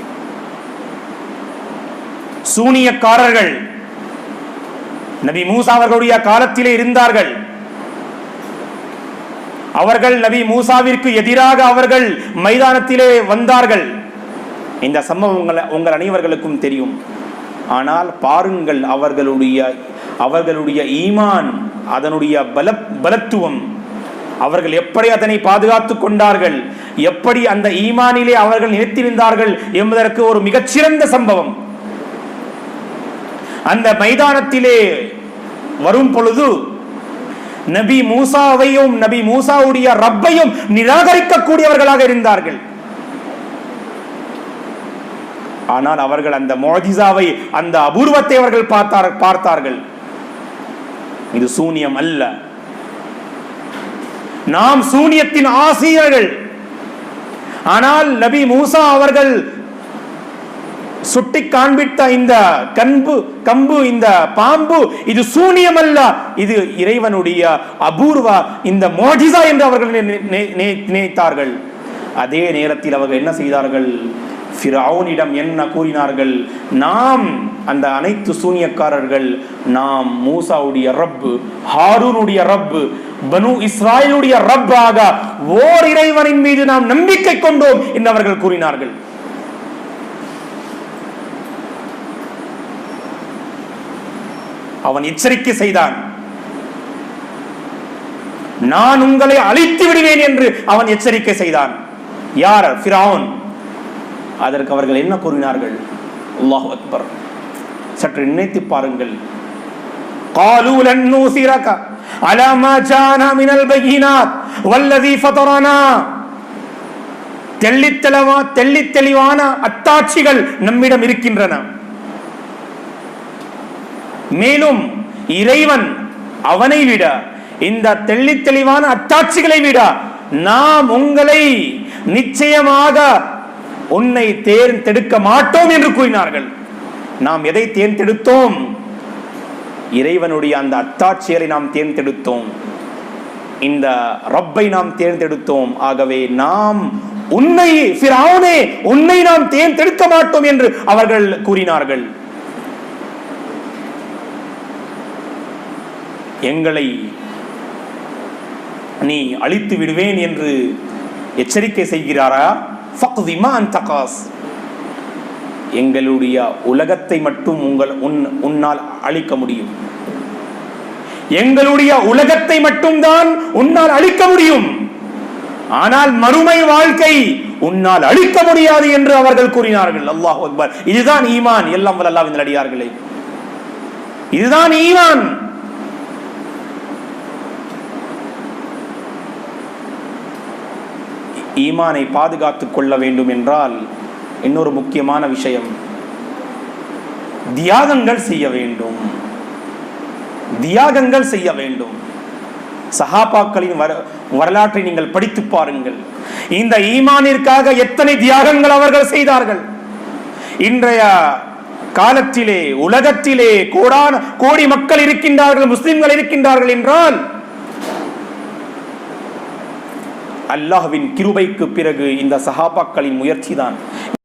சூனியக்காரர்கள் நபி மூசா அவர்களுடைய காலத்திலே இருந்தார்கள். அவர்கள் நபி மூசாவிற்கு எதிராக அவர்கள் மைதானத்திலே வந்தார்கள். இந்த சம்பவங்கள் உங்கள் அனைவர்களுக்கும் தெரியும். ஆனால் பாருங்கள், அவர்களுடைய ஈமான், அதனுடைய பலத்துவம், அவர்கள் எப்படி அதனை பாதுகாத்துக் கொண்டார்கள், எப்படி அந்த ஈமானிலே அவர்கள் நிலைத்திருந்தார்கள் என்பதற்கு ஒரு மிகச்சிறந்த சம்பவம். அந்த மைதானத்திலே வரும் பொழுது நபி மூசாவையும் நபி மூசாவுடைய ரப்பையும் நிராகரிக்கக்கூடியவர்களாக இருந்தார்கள். ஆனால் அவர்கள் அந்த முஅஜிசாவை, அந்த அபூர்வத்தை அவர்கள் பார்த்தார்கள். இது சூனியம் அல்ல, நாம் சூனியத்தின் ஆசிரியர்கள். ஆனால் நபி மூசா அவர்கள் சுட்டி காண்பித்த இந்த கம்பு, இந்த பாம்பு, இது சூனியம் அல்ல, இது இறைவனுடைய அபூர்வ இந்த முஅஜிசா என்று அவர்கள் நினைத்தார்கள். அதே நேரத்தில் அவர்கள் என்ன செய்தார்கள்? ஃபிரௌனிடம் என்ன கூறினார்கள்? நாம் அந்த அனைத்து சூனியக்காரர்கள், நாம் மூசாவுடைய ரப்பு, ஹாரூனுடைய ரப்பு, பனு இஸ்ராயலுடைய ரப்பாக ஓர் இறைவனின் மீது நாம் நம்பிக்கை கொண்டோம் என்று அவர்கள் கூறினார்கள். அவன் எச்சரிக்கை செய்தான், நான் உங்களை அழித்து விடுவேன் என்று அவன் எச்சரிக்கை செய்தான். யார்? ஃபிரௌன். அதற்கு அவர்கள் என்ன கூறினார்கள்? அல்லாஹு அக்பர். சற்று நினைத்து பாருங்கள். قالوا لن نؤثرك على ما جاءنا من البينات والذي فطرنا. தெளிவான அத்தாட்சிகள் நம்மிடம் இருக்கின்றன. மேலும் இறைவன் அவனை விட, இந்த தெளிவான அத்தாட்சிகளை விட நாம் உங்களை நிச்சயமாக உன்னை தேர்ந்தெடுக்க மாட்டோம் என்று கூறினார்கள். நாம் எதை தேர்ந்தெடுத்தோம்? இறைவனுடைய அந்த அத்தாட்சிகளை நாம் தேர்ந்தெடுத்தோம், இந்த ரப்பை நாம் தேர்ந்தெடுத்தோம். ஆகவே நாம் உன்னை, ஃபிரௌனே, உன்னை நாம் தேர்ந்தெடுக்க மாட்டோம் என்று அவர்கள் கூறினார்கள். எங்களை நீ அழித்து விடுவேன் என்று எச்சரிக்கை செய்கிறாரா? ஃபக்தி மா அன்த காஸ். எங்களுடைய உலகத்தை மட்டும் உன்னால் அழிக்க முடியும், எங்களுடைய உலகத்தை மட்டும்தான் உன்னால் அழிக்க முடியும், ஆனால் மறுமை வாழ்க்கை உன்னால் அழிக்க முடியாது என்று அவர்கள் கூறினார்கள். அல்லாஹ் அக்பர். இதுதான் ஈமான். எல்லாம் வல்ல அல்லாஹ்வின் நல்லடியார்களே, இதுதான் ஈமான். ஈமானை பாதுகாத்துக் கொள்ள வேண்டும் என்றால் இன்னொரு முக்கியமான விஷயம், தியாகங்கள் செய்ய வேண்டும். தியாகங்கள் செய்ய வேண்டும். சஹாபாக்களின் வரலாற்றை நீங்கள் படித்து பாருங்கள். இந்த ஈமானிற்காக எத்தனை தியாகங்கள் அவர்கள் செய்தார்கள். இன்றைய காலத்திலே உலகத்திலே கோடி மக்கள் இருக்கின்றார்கள், முஸ்லிம்கள் இருக்கின்றார்கள் என்றால் அல்லாஹ்வின் கிருபைக்கு பிறகு இந்த சஹாபாக்களின் முயற்சி தான்.